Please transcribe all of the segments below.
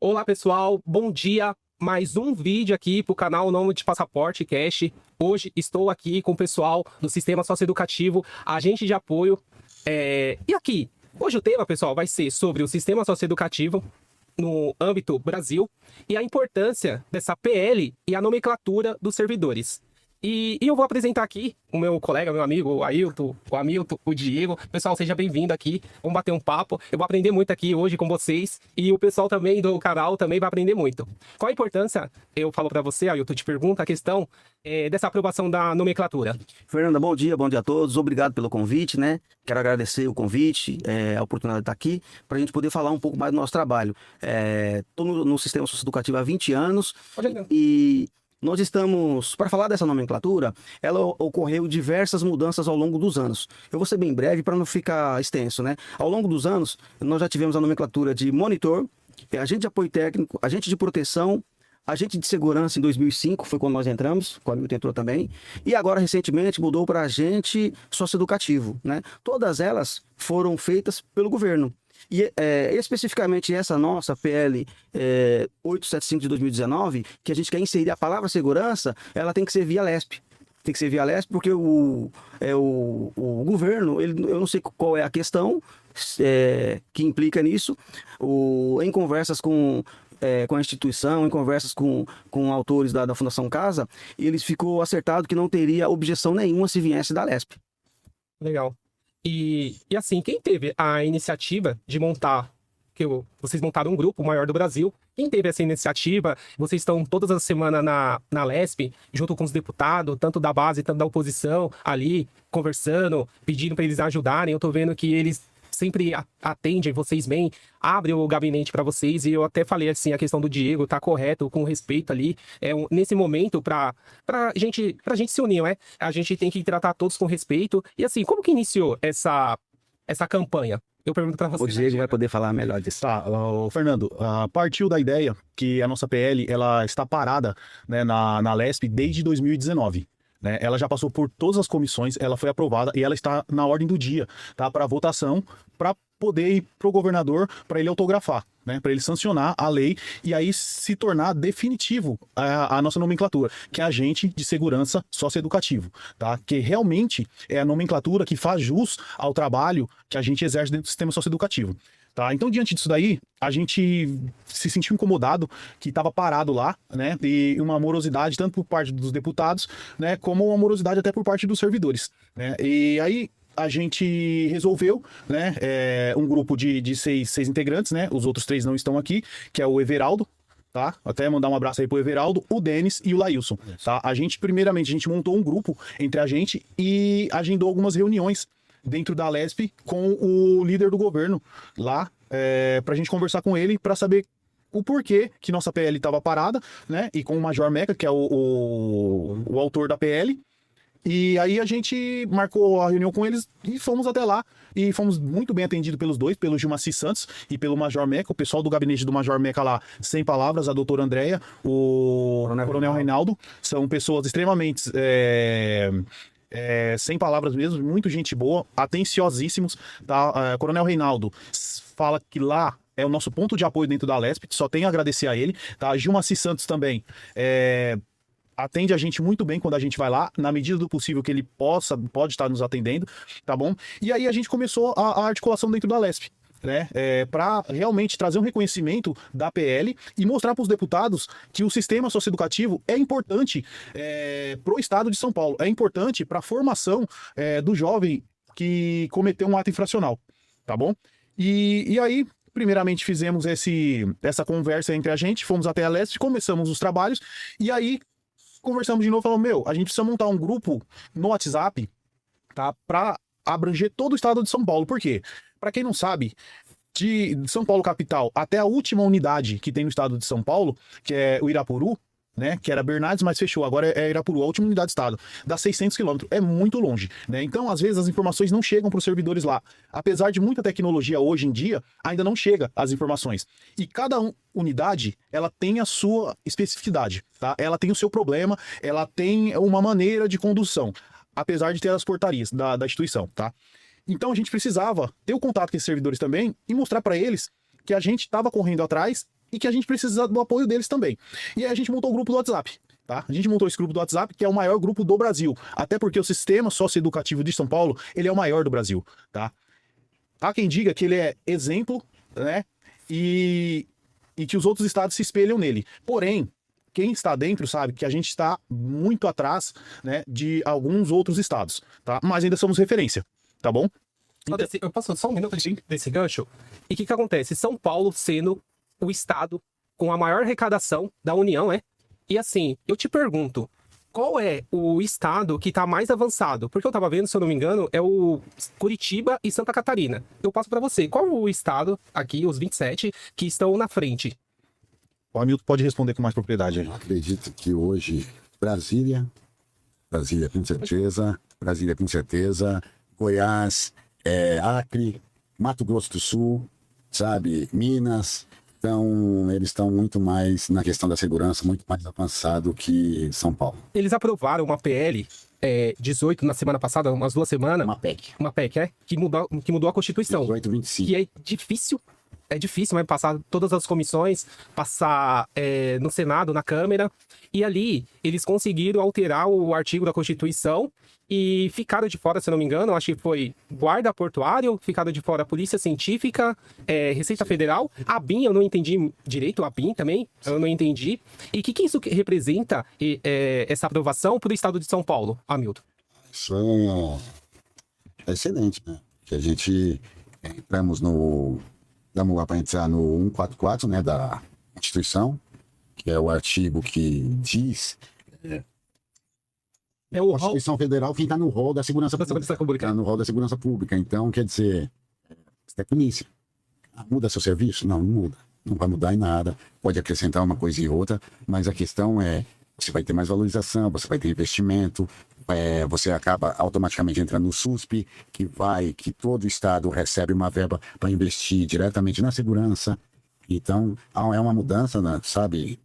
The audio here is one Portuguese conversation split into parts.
Olá pessoal, bom dia, mais um vídeo aqui para o canal Nômade Passaporte Cash. Hoje estou aqui com o pessoal do Sistema Socioeducativo, agente de apoio. E aqui, hoje o tema, pessoal, vai ser sobre o Sistema Socioeducativo no âmbito Brasil e a importância dessa PL e a nomenclatura dos servidores. E eu vou apresentar aqui o meu colega, meu amigo, o Ailton, o Hamilton, o Diego. Pessoal, seja bem-vindo aqui. Vamos bater um papo. Eu vou aprender muito aqui hoje com vocês. E o pessoal também do canal também vai aprender muito. Qual a importância, eu falo para você, Ailton, te pergunto a questão dessa aprovação da nomenclatura. Fernanda, bom dia a todos. Obrigado pelo convite, né? Quero agradecer o convite, a oportunidade de estar aqui, para a gente poder falar um pouco mais do nosso trabalho. Estou no Sistema Socioeducativo há 20 anos e nós estamos, para falar dessa nomenclatura, ela ocorreu diversas mudanças ao longo dos anos. Eu vou ser bem breve para não ficar extenso, né? Ao longo dos anos, nós já tivemos a nomenclatura de monitor, agente de apoio técnico, agente de proteção, agente de segurança em 2005, foi quando nós entramos, o Hamilton entrou também, e agora recentemente mudou para agente socioeducativo, né? Todas elas foram feitas pelo governo. E especificamente essa nossa PL 875 de 2019, que a gente quer inserir a palavra segurança, ela tem que ser via LESP. Tem que ser via LESP porque o governo, eu não sei qual é a questão que implica nisso, em conversas com a instituição, em conversas com autores da Fundação Casa, eles ficou acertado que não teria objeção nenhuma se viesse da LESP. Legal. E assim, quem teve a iniciativa de montar, vocês montaram um grupo maior do Brasil, quem teve essa iniciativa? Vocês estão todas as semanas na LESP, junto com os deputados, tanto da base, tanto da oposição, ali, conversando, pedindo para eles ajudarem. Eu tô vendo que eles sempre atendem, vocês vêm, abrem o gabinete para vocês, e eu até falei assim, a questão do Diego tá correto, com respeito ali, nesse momento pra gente se unir, né? A gente tem que tratar todos com respeito, e assim, como que iniciou essa campanha? Eu pergunto para você. O Diego vai poder falar melhor disso. Tá, Fernando, partiu da ideia que a nossa PL, ela está parada, né, na LESP desde 2019. Né? Ela já passou por todas as comissões, ela foi aprovada e ela está na ordem do dia, tá? Para votação, para poder ir para o governador, para ele autografar, né? Para ele sancionar a lei e aí se tornar definitivo a nossa nomenclatura, que é agente de segurança socioeducativo, tá? Que realmente é a nomenclatura que faz jus ao trabalho que a gente exerce dentro do sistema socioeducativo. Tá, então, diante disso daí, a gente se sentiu incomodado que estava parado lá, né? E uma morosidade tanto por parte dos deputados, né? Como uma morosidade até por parte dos servidores, né? E aí a gente resolveu, né? Um grupo de seis integrantes, né? Os outros 3 não estão aqui, que é o Everaldo. Tá? Até mandar um abraço aí pro Everaldo, o Denis e o Lailson. Tá? Primeiramente, a gente montou um grupo entre a gente e agendou algumas reuniões dentro da LESP com o líder do governo lá, pra gente conversar com ele para saber o porquê que nossa PL estava parada, né? E com o Major Meca, que é o autor da PL. E aí a gente marcou a reunião com eles e fomos até lá. E fomos muito bem atendidos pelos dois, pelo Gilmaci Santos e pelo Major Meca. O pessoal do gabinete do Major Meca lá, sem palavras, a doutora Andréia, o Coronel Reinaldo. São pessoas extremamente... sem palavras mesmo, muito gente boa, atenciosíssimos, tá? Coronel Reinaldo fala que lá é o nosso ponto de apoio dentro da LESP, só tenho a agradecer a ele, tá? Gilmaci Santos também atende a gente muito bem quando a gente vai lá, na medida do possível que ele pode estar nos atendendo, tá bom? E aí a gente começou a articulação dentro da LESP, né, para realmente trazer um reconhecimento da PL e mostrar para os deputados que o sistema socioeducativo é importante para o estado de São Paulo, é importante para a formação do jovem que cometeu um ato infracional, tá bom? E aí, primeiramente, fizemos essa conversa entre a gente, fomos até a LESP, começamos os trabalhos, e aí conversamos de novo, falamos, a gente precisa montar um grupo no WhatsApp, tá, para abranger todo o estado de São Paulo. Por quê? Para quem não sabe, de São Paulo capital até a última unidade que tem no estado de São Paulo, que é o Irapuru, né, que era Bernardes, mas fechou, agora é Irapuru, a última unidade do estado, dá 600 quilômetros, é muito longe, né? Então, às vezes, as informações não chegam para os servidores lá. Apesar de muita tecnologia hoje em dia, ainda não chega as informações. E cada unidade, ela tem a sua especificidade, tá? Ela tem o seu problema, ela tem uma maneira de condução, apesar de ter as portarias da instituição, tá? Então, a gente precisava ter o contato com esses servidores também e mostrar para eles que a gente estava correndo atrás e que a gente precisa do apoio deles também. E aí a gente montou o grupo do WhatsApp. Tá? A gente montou esse grupo do WhatsApp, que é o maior grupo do Brasil. Até porque o sistema socioeducativo de São Paulo, ele é o maior do Brasil. Tá? Há quem diga que ele é exemplo, né? E que os outros estados se espelham nele. Porém, quem está dentro sabe que a gente está muito atrás, né, de alguns outros estados, tá? Mas ainda somos referência, tá bom? Eu passo só um minuto desse gancho. E o que acontece? São Paulo sendo o estado com a maior arrecadação da União, E assim, eu te pergunto, qual é o estado que está mais avançado? Porque eu estava vendo, se eu não me engano, é o Curitiba e Santa Catarina. Eu passo para você, qual o estado aqui, os 27, que estão na frente? O Hamilton pode responder com mais propriedade. Eu acredito que hoje Brasília com certeza, Goiás, Acre, Mato Grosso do Sul, sabe, Minas. Então, eles estão muito mais na questão da segurança, muito mais avançado que São Paulo. Eles aprovaram uma PL 18 na semana passada, umas 2 semanas. Uma PEC. Uma PEC, que mudou a Constituição. 1825. Que é difícil, mas passar todas as comissões, passar no Senado, na Câmara. E ali, eles conseguiram alterar o artigo da Constituição e ficaram de fora, se eu não me engano, acho que foi guarda portuário, ficaram de fora a Polícia Científica, Receita Federal, a BIM, eu não entendi direito, a BIM também, eu não entendi. E o que isso representa, essa aprovação para o estado de São Paulo, Hamilton? Isso é excelente, né? Que a gente vamos lá para entrar no 144, né, da Constituição, que é o artigo que diz... É o Constituição Federal que está no rol da segurança pública. Está no rol da segurança pública. Então, quer dizer, você é polícia. Muda seu serviço? Não muda. Não vai mudar em nada. Pode acrescentar uma coisa e outra, mas a questão é, você vai ter mais valorização, você vai ter investimento, você acaba automaticamente entrando no SUSP, que todo estado recebe uma verba para investir diretamente na segurança. Então, é uma mudança, né, sabe?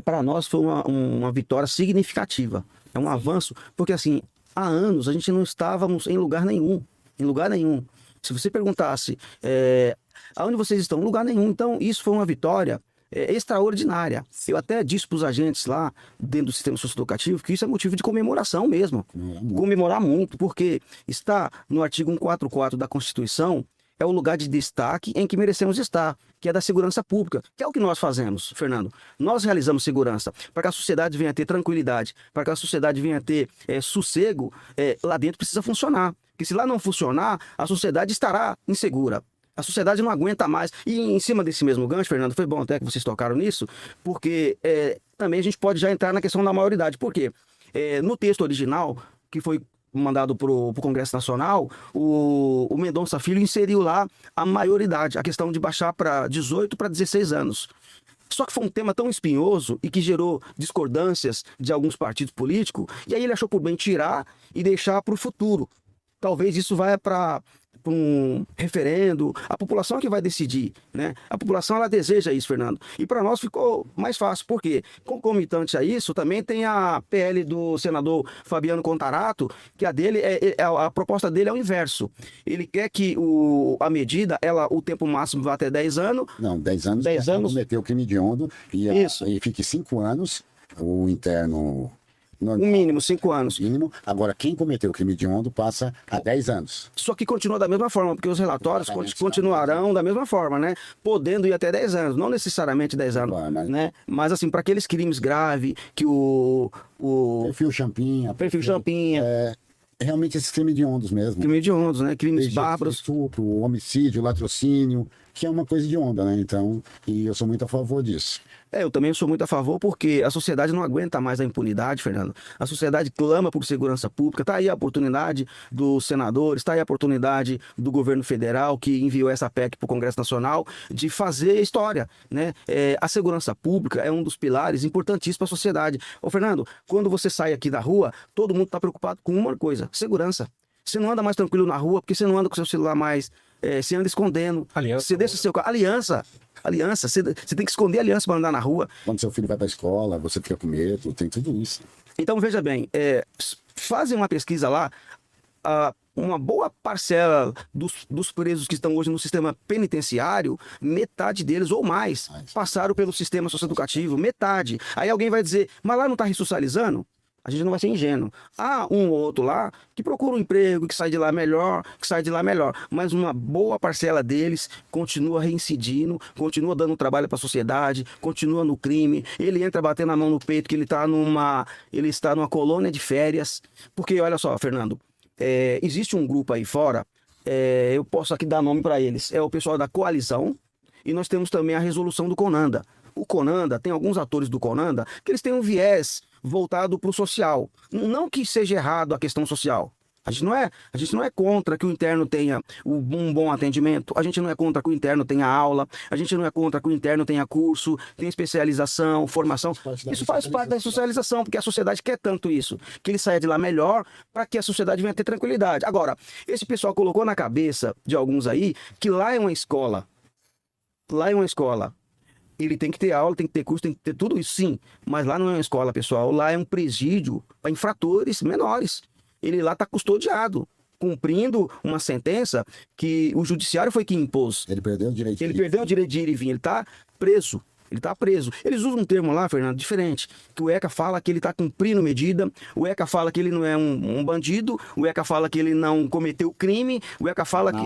Para nós foi uma vitória significativa. É um avanço, porque assim, há anos a gente não estávamos em lugar nenhum. Em lugar nenhum. Se você perguntasse, aonde vocês estão? Em lugar nenhum. Então, isso foi uma vitória extraordinária. Eu até disse para os agentes lá, dentro do sistema socioeducativo, que isso é motivo de comemoração mesmo. Comemorar muito, porque está no artigo 144 da Constituição, é o lugar de destaque em que merecemos estar, que é da segurança pública, que é o que nós fazemos, Fernando. Nós realizamos segurança para que a sociedade venha a ter tranquilidade, para que a sociedade venha a ter sossego, lá dentro precisa funcionar. Porque se lá não funcionar, a sociedade estará insegura. A sociedade não aguenta mais. E em cima desse mesmo gancho, Fernando, foi bom até que vocês tocaram nisso, porque também a gente pode já entrar na questão da maioridade. Por quê? No texto original, que foi mandado para o Congresso Nacional, o Mendonça Filho inseriu lá a maioridade, a questão de baixar para 18 para 16 anos. Só que foi um tema tão espinhoso e que gerou discordâncias de alguns partidos políticos, e aí ele achou por bem tirar e deixar para o futuro. Talvez isso vá para um referendo, a população é que vai decidir, né? A população, ela deseja isso, Fernando. E para nós ficou mais fácil, porque concomitante a isso, também tem a PL do senador Fabiano Contarato, que a proposta dele é o inverso. Ele quer que a medida, o tempo máximo vá até 10 anos. Não, 10 anos. 10 anos. Cometer o crime hediondo e fique 5 anos, o interno... No mínimo, 5 anos. Mínimo. Agora, quem cometeu o crime hediondo passa a 10 anos. Só que continua da mesma forma, porque os relatórios continuarão da mesma forma, né? Podendo ir até 10 anos, não necessariamente 10 anos, né? Mas assim, para aqueles crimes graves, que o Perfil Champinha. Realmente esses crimes hediondos mesmo. Crimes hediondos, né? Crimes bárbaros. Estupro, homicídio, latrocínio, que é uma coisa hedionda, né? Então, e eu sou muito a favor disso. Eu também sou muito a favor, porque a sociedade não aguenta mais a impunidade, Fernando. A sociedade clama por segurança pública. Está aí a oportunidade dos senadores, está aí a oportunidade do governo federal, que enviou essa PEC para o Congresso Nacional, de fazer história, né? A segurança pública é um dos pilares importantíssimos para a sociedade. Ô, Fernando, quando você sai aqui da rua, todo mundo está preocupado com uma coisa: segurança. Você não anda mais tranquilo na rua, porque você não anda com seu celular mais, você anda escondendo. Aliança. Você deixa seu carro. Aliança, você tem que esconder a aliança para andar na rua. Quando seu filho vai para a escola, você fica com medo, tem tudo isso. Então, veja bem, fazem uma pesquisa lá, uma boa parcela dos presos que estão hoje no sistema penitenciário, metade deles ou mais passaram pelo sistema socioeducativo, metade. Aí alguém vai dizer, mas lá não está ressocializando? A gente não vai ser ingênuo. Há um ou outro lá que procura um emprego, que sai de lá melhor, mas uma boa parcela deles continua reincidindo, continua dando trabalho para a sociedade, continua no crime, ele entra batendo a mão no peito que ele está numa colônia de férias. Porque, olha só, Fernando, existe um grupo aí fora, eu posso aqui dar nome para eles, é o pessoal da Coalizão, e nós temos também a resolução do Conanda. O Conanda, tem alguns atores do Conanda que eles têm um viés voltado para o social. Não que seja errado a questão social. A gente não é contra que o interno tenha um bom atendimento, a gente não é contra que o interno tenha aula, a gente não é contra que o interno tenha curso, tenha especialização, formação. Isso faz parte da socialização, porque a sociedade quer tanto isso, que ele saia de lá melhor para que a sociedade venha ter tranquilidade. Agora, esse pessoal colocou na cabeça de alguns aí que lá é uma escola. Lá é uma escola. Ele tem que ter aula, tem que ter curso, tem que ter tudo isso, sim. Mas lá não é uma escola, pessoal. Lá é um presídio para infratores menores. Ele lá está custodiado, cumprindo uma sentença que o judiciário foi quem impôs. Ele perdeu o direito. Ele perdeu o direito de ir e vir. Ele está preso. Ele está preso. Eles usam um termo lá, Fernando, diferente. Que o ECA fala que ele está cumprindo medida, o ECA fala que ele não é um bandido, o ECA fala que ele não cometeu crime, o ECA fala que...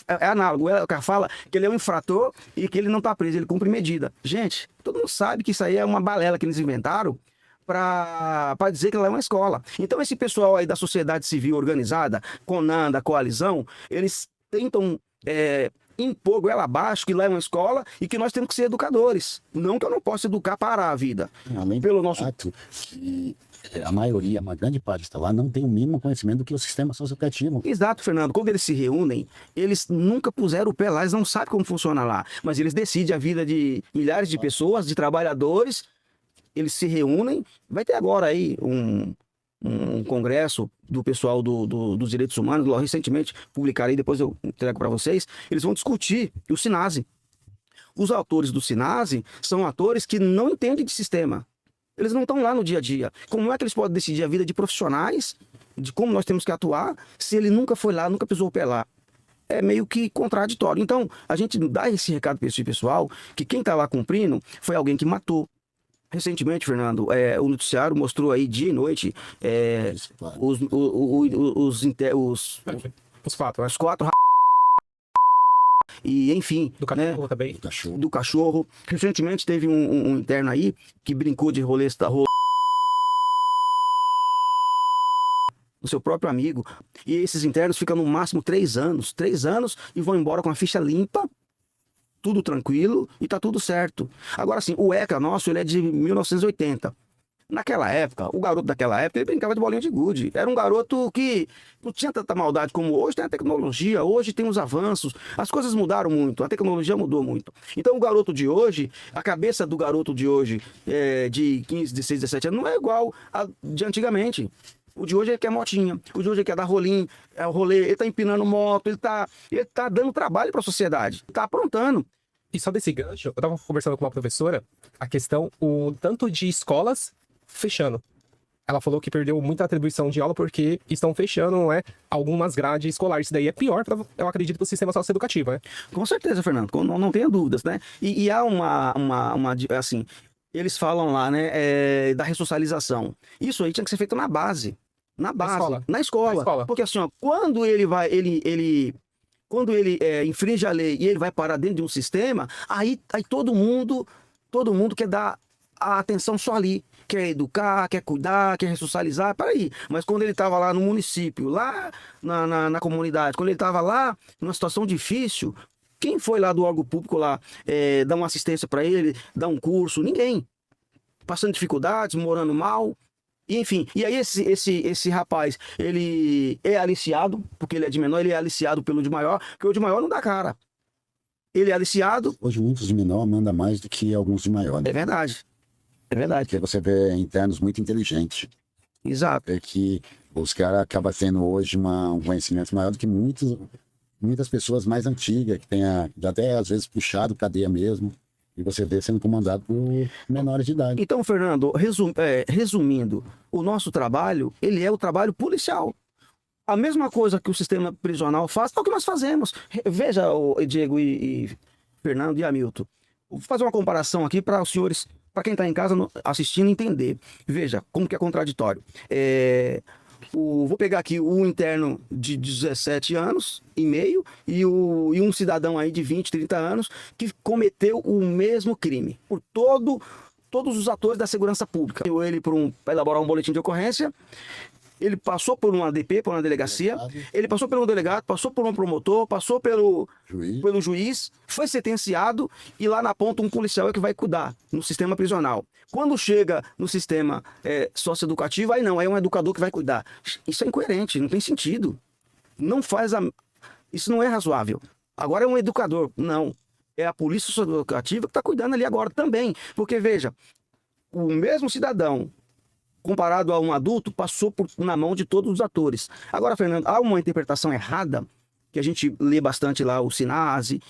É análogo. O ECA fala que ele é um infrator e que ele não está preso, ele cumpre medida. Gente, todo mundo sabe que isso aí é uma balela que eles inventaram para dizer que lá é uma escola. Então esse pessoal aí da sociedade civil organizada, Conanda, Coalizão, eles tentam... impor goela abaixo que lá é uma escola e que nós temos que ser educadores. Não que eu não possa educar para a vida. Além pelo do nosso fato que a maioria, uma grande parte está lá, não tem o mínimo conhecimento do que é o sistema socioeducativo. Exato, Fernando. Quando eles se reúnem, eles nunca puseram o pé lá, eles não sabem como funciona lá. Mas eles decidem a vida de milhares de pessoas, de trabalhadores. Eles se reúnem. Vai ter agora aí um congresso do pessoal dos direitos humanos, recentemente publicaram aí, depois eu entrego para vocês, eles vão discutir o SINASE. Os autores do SINASE são atores que não entendem de sistema. Eles não estão lá no dia a dia. Como é que eles podem decidir a vida de profissionais, de como nós temos que atuar, se ele nunca foi lá, nunca pisou o pé lá? É meio que contraditório. Então, a gente dá esse recado para esse pessoal, que quem está lá cumprindo foi alguém que matou. Recentemente, Fernando, o noticiário mostrou aí dia e noite Os fatos, né? os 4 e enfim, Do cachorro também. do cachorro. Recentemente teve um interno aí que brincou de rolê do seu próprio amigo. E esses internos ficam no máximo 3 anos. 3 anos e vão embora com a ficha limpa, tudo tranquilo e tá tudo certo. Agora sim, o ECA nosso, ele é de 1980. Naquela época, o garoto daquela época, ele brincava de bolinha de gude. Era um garoto que não tinha tanta maldade como hoje. Tem a tecnologia, hoje tem os avanços. As coisas mudaram muito, a tecnologia mudou muito. Então o garoto de hoje, a cabeça do garoto de hoje, de 15, 16, 17 anos, não é igual a de antigamente. O de hoje ele quer motinha, o de hoje ele quer dar rolinho, rolê, ele tá empinando moto, ele tá dando trabalho para a sociedade, tá aprontando. E só desse gancho, eu tava conversando com uma professora, a questão, o tanto de escolas fechando. Ela falou que perdeu muita atribuição de aula porque estão fechando, algumas grades escolares. Isso daí é pior, eu acredito, para o sistema socioeducativo, né? Com certeza, Fernando, não tenha dúvidas, né? E há assim, eles falam lá, né, da ressocialização. Isso aí tinha que ser feito na base. Na escola. Porque assim, ó, quando quando ele infringe a lei e ele vai parar dentro de um sistema, aí todo mundo quer dar a atenção só ali. Quer educar, quer cuidar, quer ressocializar, peraí. Mas quando ele estava lá no município, lá na comunidade, quando ele estava lá numa situação difícil, quem foi lá do órgão público lá dar uma assistência para ele, dar um curso? Ninguém. Passando dificuldades, morando mal. Enfim, e aí esse rapaz, ele é aliciado, porque ele é de menor, ele é aliciado pelo de maior, porque o de maior não dá cara. Ele é aliciado. Hoje muitos de menor mandam mais do que alguns de maior. Né? É verdade. É verdade. Porque você vê internos muito inteligentes. Exato. É que os caras acabam tendo hoje um conhecimento maior do que muitas pessoas mais antigas, que têm até às vezes puxado cadeia mesmo. E você vê sendo comandado por menores de idade. Então, Fernando, resumindo, o nosso trabalho, ele é o trabalho policial. A mesma coisa que o sistema prisional faz, é o que nós fazemos. Veja, Diego e Fernando e Hamilton. Vou fazer uma comparação aqui para os senhores, para quem está em casa assistindo, entender. Veja como que é contraditório. Vou pegar aqui o interno de 17 anos e meio e um cidadão aí de 20, 30 anos que cometeu o mesmo crime por todos os atores da segurança pública. Ele para elaborar um boletim de ocorrência, ele passou por um ADP, por uma delegacia, ele passou pelo delegado, passou por um promotor, passou pelo juiz, foi sentenciado e lá na ponta um policial é que vai cuidar no sistema prisional. Quando chega no sistema socioeducativo, aí não, aí é um educador que vai cuidar. Isso é incoerente, não tem sentido. Isso não é razoável. Agora é um educador. Não. É a polícia socioeducativa que está cuidando ali agora também. Porque, veja, o mesmo cidadão, comparado a um adulto, passou na mão de todos os atores. Agora, Fernando, há uma interpretação errada, que a gente lê bastante lá, o SINASE,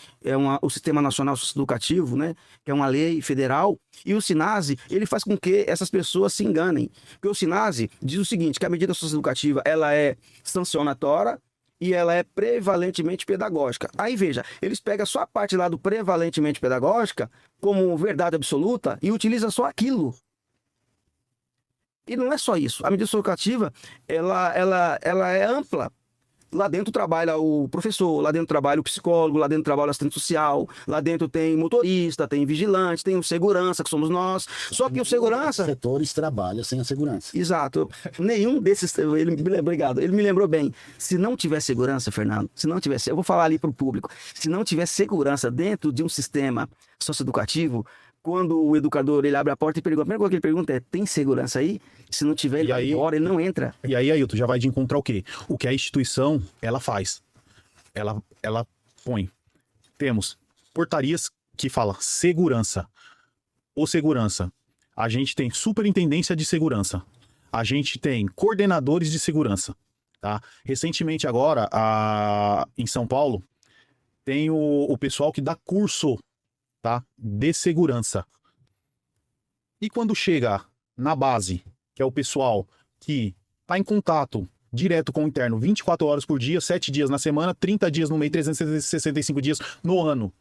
o Sistema Nacional Socioeducativo, né, que é uma lei federal, e o SINASE, ele faz com que essas pessoas se enganem. Porque o SINASE diz o seguinte, que a medida socioeducativa, ela é sancionatória e ela é prevalentemente pedagógica. Aí, veja, eles pegam só a parte lá do prevalentemente pedagógica como verdade absoluta e utilizam só aquilo. E não é só isso. A medida socioeducativa, ela é ampla. Lá dentro trabalha o professor, lá dentro trabalha o psicólogo, lá dentro trabalha o assistente social, lá dentro tem motorista, tem vigilante, tem o segurança, que somos nós. Só que o segurança... setores trabalham sem a segurança. Exato. Nenhum desses... Obrigado. Ele me lembrou bem. Se não tiver segurança, Fernando, se não tiver... Eu vou falar ali para o público. Se não tiver segurança dentro de um sistema socioeducativo, quando o educador ele abre a porta e pergunta, a primeira coisa que ele pergunta é, tem segurança aí? Se não tiver, ele vai embora, ele não entra. E aí, Ailton, já vai de encontrar o quê? O que a instituição, ela faz. Ela põe. Temos portarias que fala segurança. Ou segurança. A gente tem superintendência de segurança. A gente tem coordenadores de segurança. Tá? Recentemente agora, em São Paulo, tem o pessoal que dá curso, tá, de segurança. E quando chega na base, que é o pessoal que está em contato direto com o interno 24 horas por dia, 7 dias na semana, 30 dias no mês, 365 dias no ano,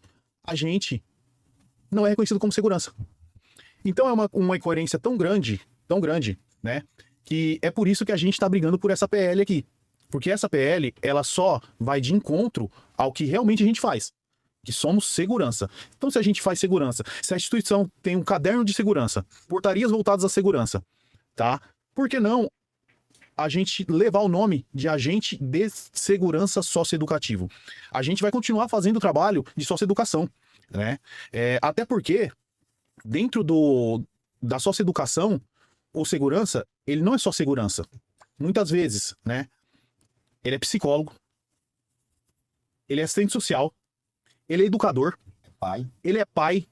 a gente não é reconhecido como segurança. Então é uma incoerência tão grande, né, que é por isso que a gente está brigando por essa PL aqui. Porque essa PL, ela só vai de encontro ao que realmente a gente faz, que somos segurança. Então, se a gente faz segurança, se a instituição tem um caderno de segurança, portarias voltadas à segurança, tá? Por que não a gente levar o nome de agente de segurança socioeducativo? A gente vai continuar fazendo o trabalho de socioeducação, né? Até porque, dentro da socioeducação, o segurança, ele não é só segurança. Muitas vezes, né? Ele é psicólogo, ele é assistente social, ele é educador, ele é pai.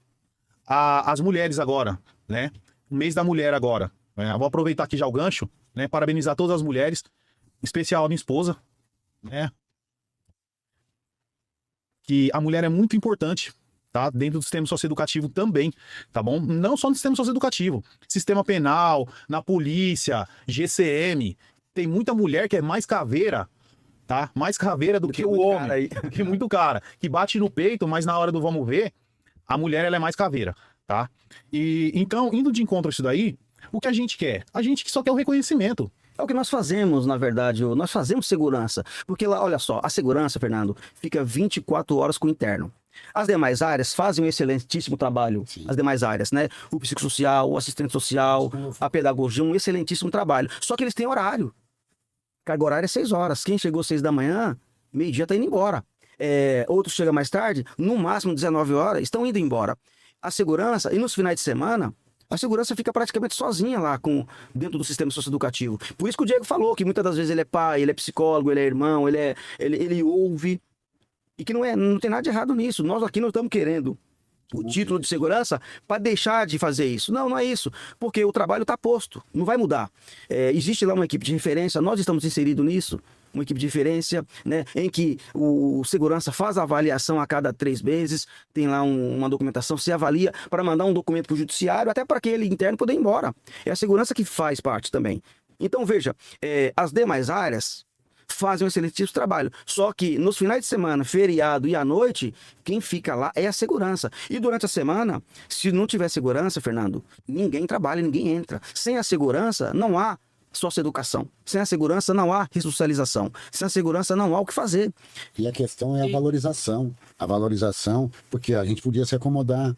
As mulheres agora, né? O mês da mulher agora. Vou aproveitar aqui já o gancho, né? Parabenizar todas as mulheres, em especial a minha esposa, né? Que a mulher é muito importante, tá? Dentro do sistema socioeducativo também, tá bom? Não só no sistema socioeducativo, sistema penal, na polícia, GCM. Tem muita mulher que é mais caveira, tá? Mais caveira do que o homem, que muito cara, que bate no peito, mas na hora do vamos ver, a mulher ela é mais caveira, tá? E então, indo de encontro a isso daí, o que a gente quer? A gente só quer o reconhecimento. É o que nós fazemos, na verdade, nós fazemos segurança, porque lá, olha só, a segurança, Fernando, fica 24 horas com o interno. As demais áreas fazem um excelentíssimo trabalho. Sim. As demais áreas, né? O psicossocial, o assistente social, a pedagogia, um excelentíssimo trabalho. Só que eles têm horário. Carga horária é 6 horas. Quem chegou às 6 da manhã, meio-dia tá indo embora. Outros chegam mais tarde, no máximo 19 horas, estão indo embora. A segurança, e nos finais de semana, a segurança fica praticamente sozinha lá dentro do sistema socioeducativo. Por isso que o Diego falou que muitas das vezes ele é pai, ele é psicólogo, ele é irmão, ele ouve. E que não tem nada de errado nisso. Nós aqui não estamos querendo o título de segurança para deixar de fazer isso. Não é isso. Porque o trabalho está posto, não vai mudar. Existe lá uma equipe de referência, nós estamos inseridos nisso, uma equipe de referência, né, em que o segurança faz a avaliação a cada 3 meses, tem lá uma documentação, se avalia para mandar um documento para o judiciário, até para aquele interno poder ir embora. É a segurança que faz parte também. Então, veja, as demais áreas fazem um excelentíssimo trabalho. Só que nos finais de semana, feriado e à noite, quem fica lá é a segurança. E durante a semana, se não tiver segurança, Fernando, ninguém trabalha, ninguém entra. Sem a segurança, não há socioeducação. Sem a segurança, não há ressocialização. Sem a segurança, não há o que fazer. E a questão é a valorização. A valorização, porque a gente podia se acomodar.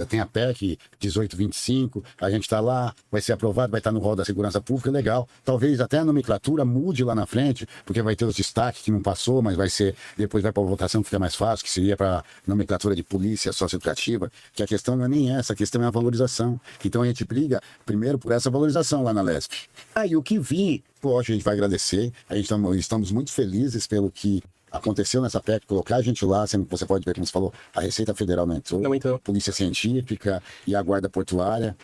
Tem a PEC 1825, a gente está lá, vai ser aprovado, vai estar no rol da segurança pública, legal. Talvez até a nomenclatura mude lá na frente, porque vai ter os destaques que não passou, mas vai ser, depois vai para a votação que fica mais fácil, que seria para a nomenclatura de polícia socioeducativa, que a questão não é nem essa, a questão é a valorização. Então a gente briga primeiro por essa valorização lá na LESP. Aí o que vir, poxa, a gente vai agradecer, estamos muito felizes pelo que aconteceu nessa PEC, colocar a gente lá, você pode ver, como você falou, a Receita Federal não entrou, Polícia Científica e a Guarda Portuária.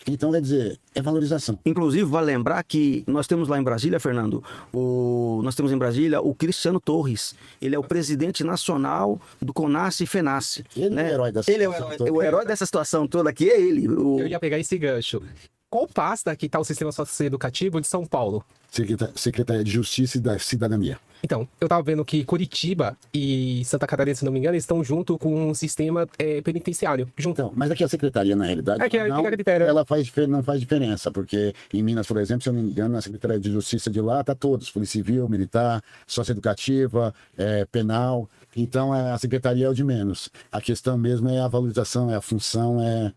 Então, quer dizer, é valorização. Inclusive, vale lembrar que nós temos lá em Brasília, Fernando, nós temos em Brasília o Cristiano Torres. Ele é o presidente nacional do CONASSE e FENASSE. Ele é o herói dessa situação toda. O herói dessa situação toda aqui é ele. Eu ia pegar esse gancho. Qual pasta que está o Sistema Socioeducativo de São Paulo? Secretaria de Justiça e da Cidadania. Então, eu estava vendo que Curitiba e Santa Catarina, se não me engano, estão junto com um sistema penitenciário. Então, mas aqui a secretaria, na realidade, não faz diferença, porque em Minas, por exemplo, se eu não me engano, na Secretaria de Justiça de lá, está todos, Polícia Civil, Militar, Socioeducativa, Penal. Então, a secretaria é o de menos. A questão mesmo é a valorização, é a função, é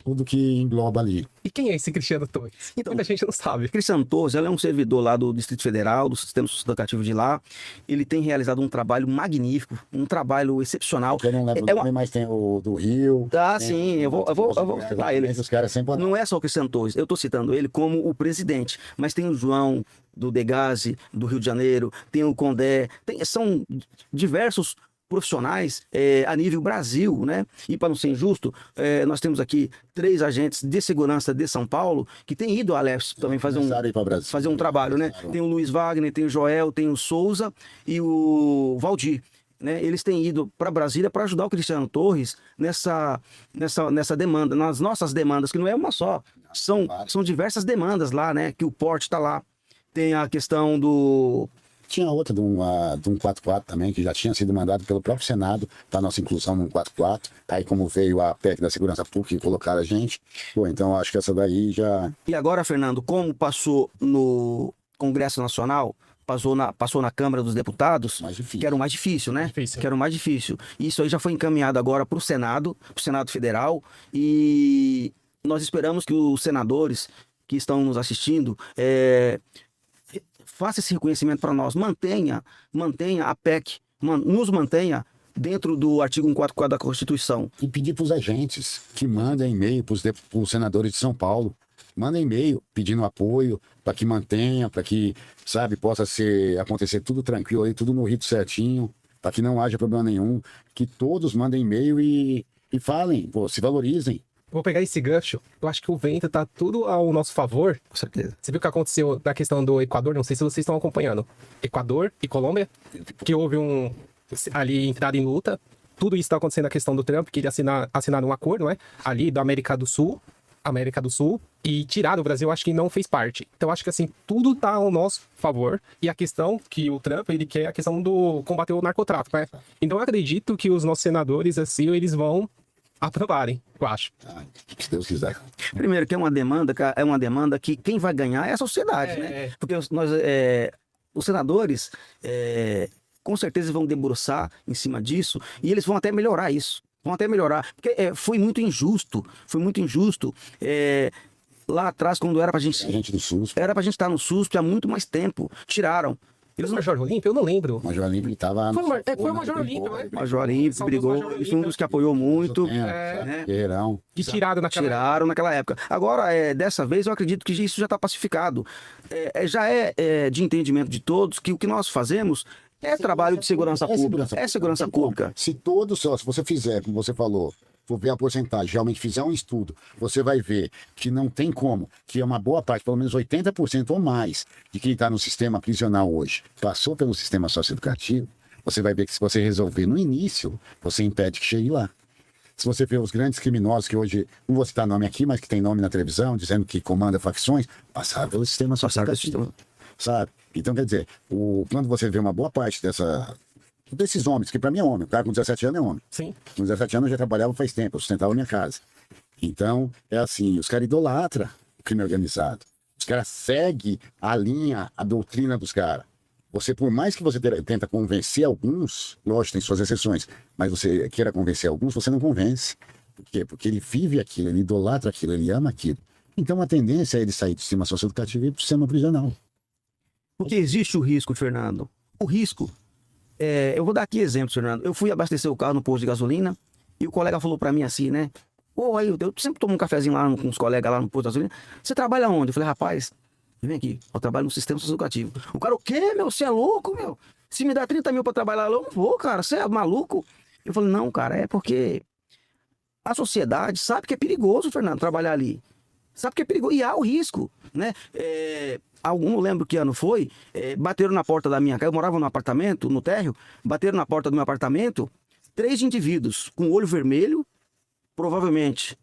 tudo que engloba ali. E quem é esse Cristiano Torres? Então, muita gente não sabe. Cristiano Torres, ele é um servidor lá do Distrito Federal, do Sistema Socioeducativo de lá. Ele tem realizado um trabalho magnífico, um trabalho excepcional. Eu não lembro o nome, mas tem o do Rio. Sim, eu vou citar ele. Os caras sempre... Não é só o Cristiano Torres, eu estou citando ele como o presidente, mas tem o João do Degase, do Rio de Janeiro, tem o Condé, são diversos profissionais a nível Brasil, né? E para não ser injusto, nós temos aqui 3 agentes de segurança de São Paulo que têm ido à LESP também fazer um trabalho, né? Tem o Luiz Wagner, tem o Joel, tem o Souza e o Valdir. Né, eles têm ido para Brasília para ajudar o Cristiano Torres nessa demanda, nas nossas demandas, que não é uma só, são diversas demandas lá, né? Que o porte está lá. Tem a questão do... Tinha outra de um 44 também, que já tinha sido mandado pelo próprio Senado para nossa inclusão no 44. Aí como veio a PEC da Segurança Pública e colocaram a gente, então acho que essa daí já... E agora, Fernando, como passou no Congresso Nacional, passou na Câmara dos Deputados, que era o mais difícil, né? Que era o mais difícil. Isso aí já foi encaminhado agora para o Senado Federal, e nós esperamos que os senadores que estão nos assistindo faça esse reconhecimento para nós, mantenha a PEC, nos mantenha dentro do artigo 144 da Constituição. E pedir para os agentes que mandem e-mail para os senadores de São Paulo, mandem e-mail pedindo apoio para que mantenha, para que, possa acontecer tudo tranquilo aí, tudo no rito certinho, para que não haja problema nenhum, que todos mandem e-mail e falem, se valorizem. Vou pegar esse gancho. Eu acho que o vento tá tudo ao nosso favor. Com certeza. Você viu o que aconteceu na questão do Equador? Não sei se vocês estão acompanhando. Equador e Colômbia, que houve ali entrada em luta. Tudo isso está acontecendo na questão do Trump, que ele assinaram um acordo, né? Ali da América do Sul, e tirar o Brasil, acho que não fez parte. Então, acho que assim, tudo tá ao nosso favor. E a questão que o Trump, ele quer a questão do combater o narcotráfico, né? Então, eu acredito que os nossos senadores, assim, eles vão aprovarem, eu acho. Se Deus quiser. Primeiro, que é uma demanda que quem vai ganhar é a sociedade, né? Porque os senadores, com certeza, vão debruçar em cima disso e eles vão até melhorar isso. Porque foi muito injusto. Lá atrás, quando era pra gente... A gente do SUSP. Era pra gente estar no SUSP há muito mais tempo. Tiraram. Eles não... Major Olímpio? Eu não lembro. Major Olímpio estava... Foi o Major Olímpio, né? Major Olímpio brigou, ele foi um dos que apoiou muito. Guerreirão. E tiraram naquela época. Agora, dessa vez, eu acredito que isso já está pacificado. Já é de entendimento de todos que o que nós fazemos é trabalho de segurança pública. É segurança pública. Se você fizer, como você falou, for ver a porcentagem, realmente fizer um estudo, você vai ver que não tem como, que é uma boa parte, pelo menos 80% ou mais, de quem está no sistema prisional hoje, passou pelo sistema socioeducativo, você vai ver que se você resolver no início, você impede que chegue lá. Se você vê os grandes criminosos que hoje, não vou citar nome aqui, mas que tem nome na televisão, dizendo que comanda facções, passaram pelo sistema socioeducativo. Então, quer dizer, quando você vê uma boa parte desses homens, que para mim é homem, o cara com 17 anos é homem. Sim. Com 17 anos eu já trabalhava faz tempo, eu sustentava a minha casa. Então, é assim, os caras idolatram o crime organizado. Os caras seguem a linha, a doutrina dos caras. Você, por mais que você tenta convencer alguns, lógico, tem suas exceções, mas você queira convencer alguns, você não convence. Por quê? Porque ele vive aquilo, ele idolatra aquilo, ele ama aquilo. Então, a tendência é ele sair do sistema socioeducativo e ir para o sistema prisional. Porque existe o risco, Fernando. O risco, eu vou dar aqui exemplo, Fernando. Eu fui abastecer o carro no posto de gasolina e o colega falou pra mim assim, né? Ô, aí, eu sempre tomo um cafezinho lá com os colegas lá no posto de gasolina. Você trabalha onde? Eu falei, rapaz, vem aqui, eu trabalho no sistema socioeducativo. O cara, o quê, meu? Você é louco, meu? Se me dá 30 mil pra trabalhar lá, eu não vou, cara. Você é maluco? Eu falei, não, cara, é porque a sociedade sabe que é perigoso, Fernando, trabalhar ali. Sabe que é perigoso e há o risco, né? Não lembro que ano foi, bateram na porta da minha casa, eu morava num apartamento, no térreo, bateram na porta do meu apartamento, 3 indivíduos com olho vermelho, provavelmente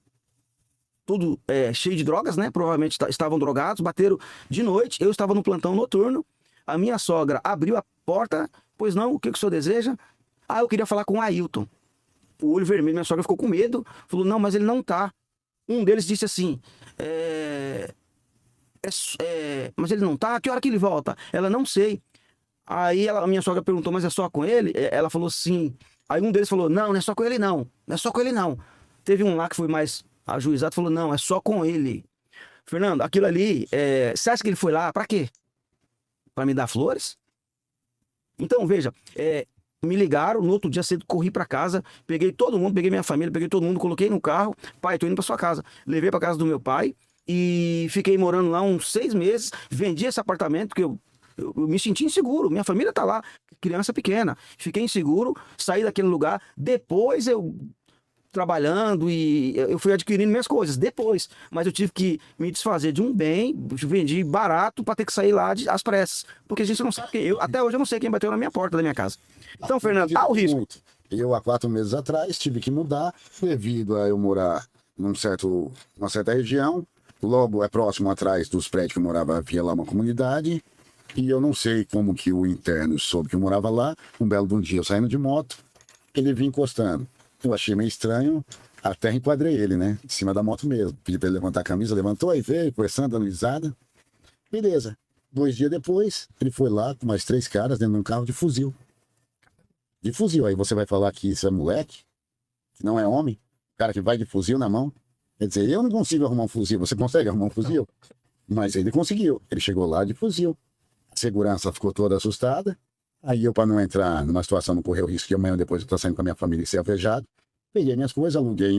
tudo cheio de drogas, né? Provavelmente estavam drogados, bateram de noite, eu estava no plantão noturno, a minha sogra abriu a porta, pois não, o que o senhor deseja? Ah, eu queria falar com o Ailton. O olho vermelho, minha sogra ficou com medo, falou, não, mas ele não tá. Um deles disse assim, mas ele não tá? Que hora que ele volta? Ela, não sei. Aí a minha sogra perguntou, mas é só com ele? Ela falou sim. Aí um deles falou, não é só com ele não. Não é só com ele não. Teve um lá que foi mais ajuizado, falou, não, é só com ele. Fernando, aquilo ali, você acha que ele foi lá pra quê? Pra me dar flores? Então, veja, me ligaram, no outro dia cedo corri pra casa, peguei todo mundo, peguei minha família, peguei todo mundo, coloquei no carro, pai, tô indo pra sua casa. Levei pra casa do meu pai e fiquei morando lá uns 6 meses, vendi esse apartamento, porque eu me senti inseguro, minha família tá lá, criança pequena, fiquei inseguro, saí daquele lugar, depois eu trabalhando e eu fui adquirindo minhas coisas depois, mas eu tive que me desfazer de um bem, vendi barato para ter que sair lá às pressas, porque a gente não sabe até hoje eu não sei quem bateu na minha porta da minha casa. Então, Fernando, há o risco. Muito. Eu, há 4 meses atrás, tive que mudar devido a eu morar numa certa região, logo é próximo atrás dos prédios que eu morava, havia lá uma comunidade, e eu não sei como que o interno soube que eu morava lá. Um belo de um dia, eu saindo de moto, ele vinha encostando. Eu achei meio estranho, até enquadrei ele, né? Em cima da moto mesmo. Pedi pra ele levantar a camisa, levantou, aí veio, conversando, dando risada. Beleza. 2 dias depois, ele foi lá com mais 3 caras dentro de um carro de fuzil. De fuzil. Aí você vai falar que isso é moleque? Que não é homem? O cara que vai de fuzil na mão? Quer dizer, eu não consigo arrumar um fuzil. Você consegue arrumar um fuzil? Mas ele conseguiu. Ele chegou lá de fuzil. A segurança ficou toda assustada. Aí eu, para não entrar numa situação, não correr o risco de amanhã depois eu estar saindo com a minha família e ser alvejado, peguei minhas coisas, aluguei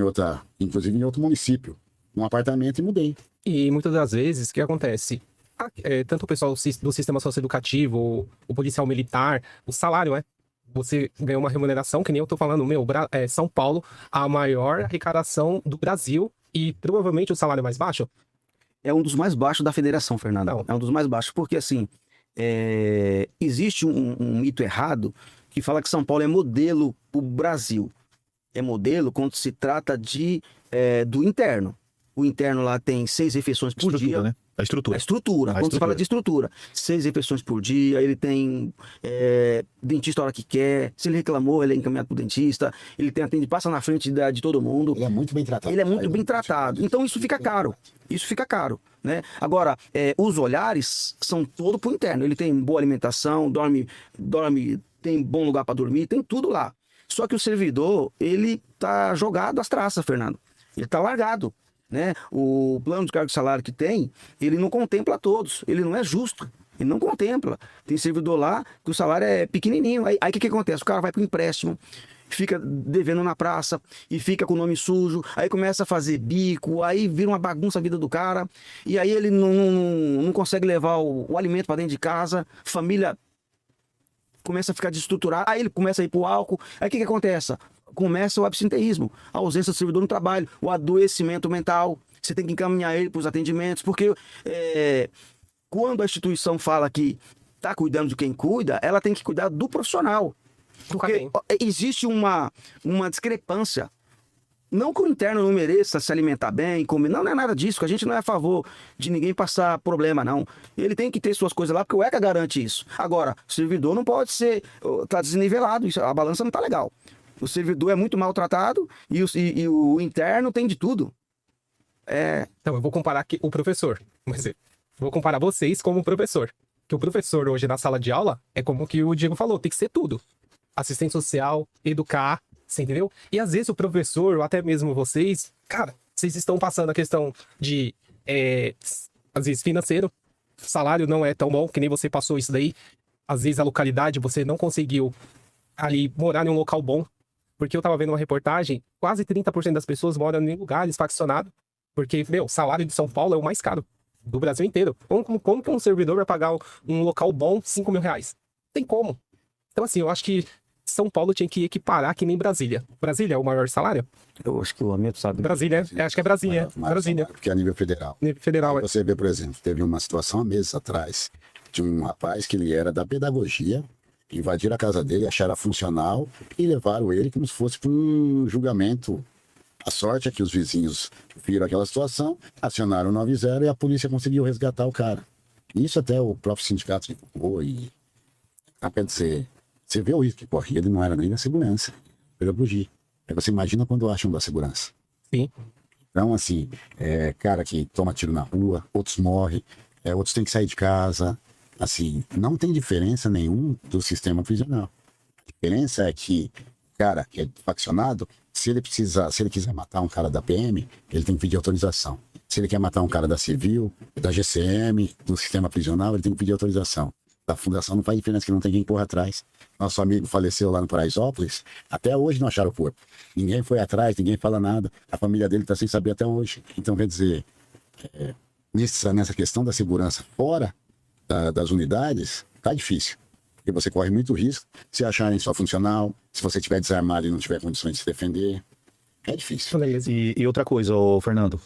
inclusive em outro município, um apartamento e mudei. E muitas das vezes, o que acontece? Tanto o pessoal do sistema socioeducativo, o policial militar, o salário, você ganha uma remuneração, que nem eu tô falando, São Paulo, a maior arrecadação do Brasil e provavelmente o salário mais baixo? É um dos mais baixos da federação, Fernando. Não. É um dos mais baixos, porque assim, existe um mito errado que fala que São Paulo é modelo para o Brasil. É modelo quando se trata do interno. O interno lá tem 6 refeições por dia. Né? A estrutura. A estrutura. Quando você fala de estrutura, 6 refeições por dia, ele tem dentista a hora que quer. Se ele reclamou, ele é encaminhado pro dentista. Ele tem atendimento, passa na frente de todo mundo. Ele é muito bem tratado. Ele é muito bem tratado. Então isso fica caro. Isso fica caro, né? Agora, os olhares são todo pro interno. Ele tem boa alimentação, dorme, tem bom lugar para dormir, tem tudo lá. Só que o servidor, ele tá jogado às traças, Fernando. Ele tá largado, né? O plano de cargo de salário que tem, ele não contempla todos. Ele não é justo. Ele não contempla. Tem servidor lá que o salário é pequenininho. Aí o que acontece? O cara vai pro empréstimo, fica devendo na praça e fica com o nome sujo, aí começa a fazer bico, aí vira uma bagunça a vida do cara, e aí ele não consegue levar o alimento para dentro de casa, família começa a ficar desestruturada, aí ele começa a ir pro álcool, aí o que acontece? Começa o absenteísmo, a ausência do servidor no trabalho, o adoecimento mental, você tem que encaminhar ele para os atendimentos, porque quando a instituição fala que está cuidando de quem cuida, ela tem que cuidar do profissional. Porque existe uma discrepância. Não que o interno não mereça se alimentar bem, comer. Não, não é nada disso. A gente não é a favor de ninguém passar problema, não. Ele tem que ter suas coisas lá, porque o ECA garante isso. Agora, o servidor não pode ser... Tá desnivelado, isso, a balança não tá legal. O servidor é muito maltratado e o interno tem de tudo. Então, eu vou comparar aqui o professor. Mas eu vou comparar vocês como professor. Que o professor hoje na sala de aula é como que o Diego falou, tem que ser tudo. Assistente social, educar, você entendeu? E às vezes o professor, ou até mesmo vocês, cara, vocês estão passando a questão de, às vezes, financeiro. O salário não é tão bom, que nem você passou isso daí. Às vezes a localidade, você não conseguiu ali morar em um local bom. Porque eu tava vendo uma reportagem, quase 30% das pessoas moram em lugares faccionados. Porque, meu, o salário de São Paulo é o mais caro do Brasil inteiro. Como que um servidor vai pagar um local bom 5 mil reais? Tem como. Então, assim, eu acho que São Paulo tinha que equiparar que nem Brasília. Brasília é o maior salário? Eu acho que o Hamilton sabe. Brasília, acho que é Brasília. Brasília. Porque é a nível federal. Nível federal, Você vê, por exemplo, teve uma situação há meses atrás de um rapaz que ele era da pedagogia, invadiram a casa dele, acharam funcional e levaram ele como se fosse para um julgamento. A sorte é que os vizinhos viram aquela situação, acionaram o 90 e a polícia conseguiu resgatar o cara. Isso até o próprio sindicato divulgou e... Quer dizer, você vê o risco que corria, ele não era nem da segurança, pedagogia. Aí você imagina quando acham da segurança. Sim. Então, assim, cara que toma tiro na rua, outros morrem, outros têm que sair de casa. Assim, não tem diferença nenhuma do sistema prisional. A diferença é que o cara que é faccionado, se ele quiser matar um cara da PM, ele tem que pedir autorização. Se ele quer matar um cara da Civil, da GCM, do sistema prisional, ele tem que pedir autorização. Da fundação não faz diferença, que não tem quem corra atrás. Nosso amigo faleceu lá no Paraisópolis, até hoje não acharam o corpo. Ninguém foi atrás, ninguém fala nada. A família dele está sem saber até hoje. Então, quer dizer, nessa questão da segurança fora das unidades, tá difícil. Porque você corre muito risco se acharem só funcional, se você estiver desarmado e não tiver condições de se defender. É difícil. E outra coisa, ô Fernando,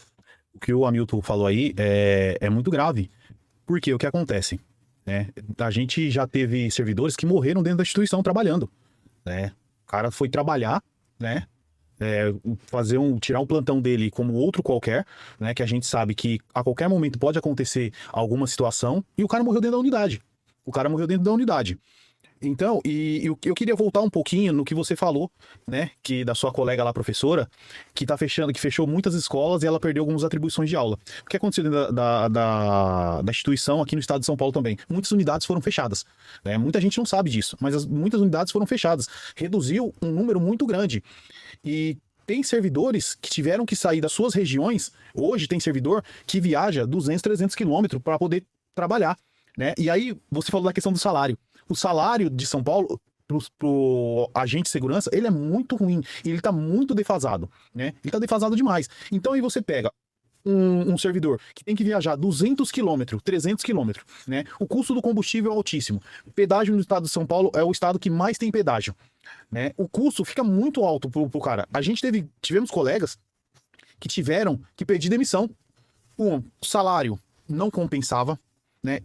o que o Hamilton falou aí é muito grave. Porque o que acontece? A gente já teve servidores que morreram dentro da instituição trabalhando. O cara foi trabalhar, né? Tirar um plantão dele como outro qualquer, né? Que a gente sabe que a qualquer momento pode acontecer alguma situação e o cara morreu dentro da unidade. Então, eu queria voltar um pouquinho no que você falou, né? Que da sua colega lá, professora, que fechou muitas escolas e ela perdeu algumas atribuições de aula. O que aconteceu dentro da instituição aqui no estado de São Paulo também? Muitas unidades foram fechadas, né? Muita gente não sabe disso, mas muitas unidades foram fechadas. Reduziu um número muito grande. E tem servidores que tiveram que sair das suas regiões. Hoje tem servidor que viaja 200, 300 quilômetros para poder trabalhar, né? E aí, você falou da questão do salário. O salário de São Paulo, pro agente de segurança, ele é muito ruim. E ele tá muito defasado, né? Ele tá defasado demais. Então aí você pega um servidor que tem que viajar 200 quilômetros, 300 quilômetros, né? O custo do combustível é altíssimo. O pedágio no estado de São Paulo é o estado que mais tem pedágio, né? O custo fica muito alto pro cara. A gente tivemos colegas que tiveram que pedir demissão. O salário não compensava, né?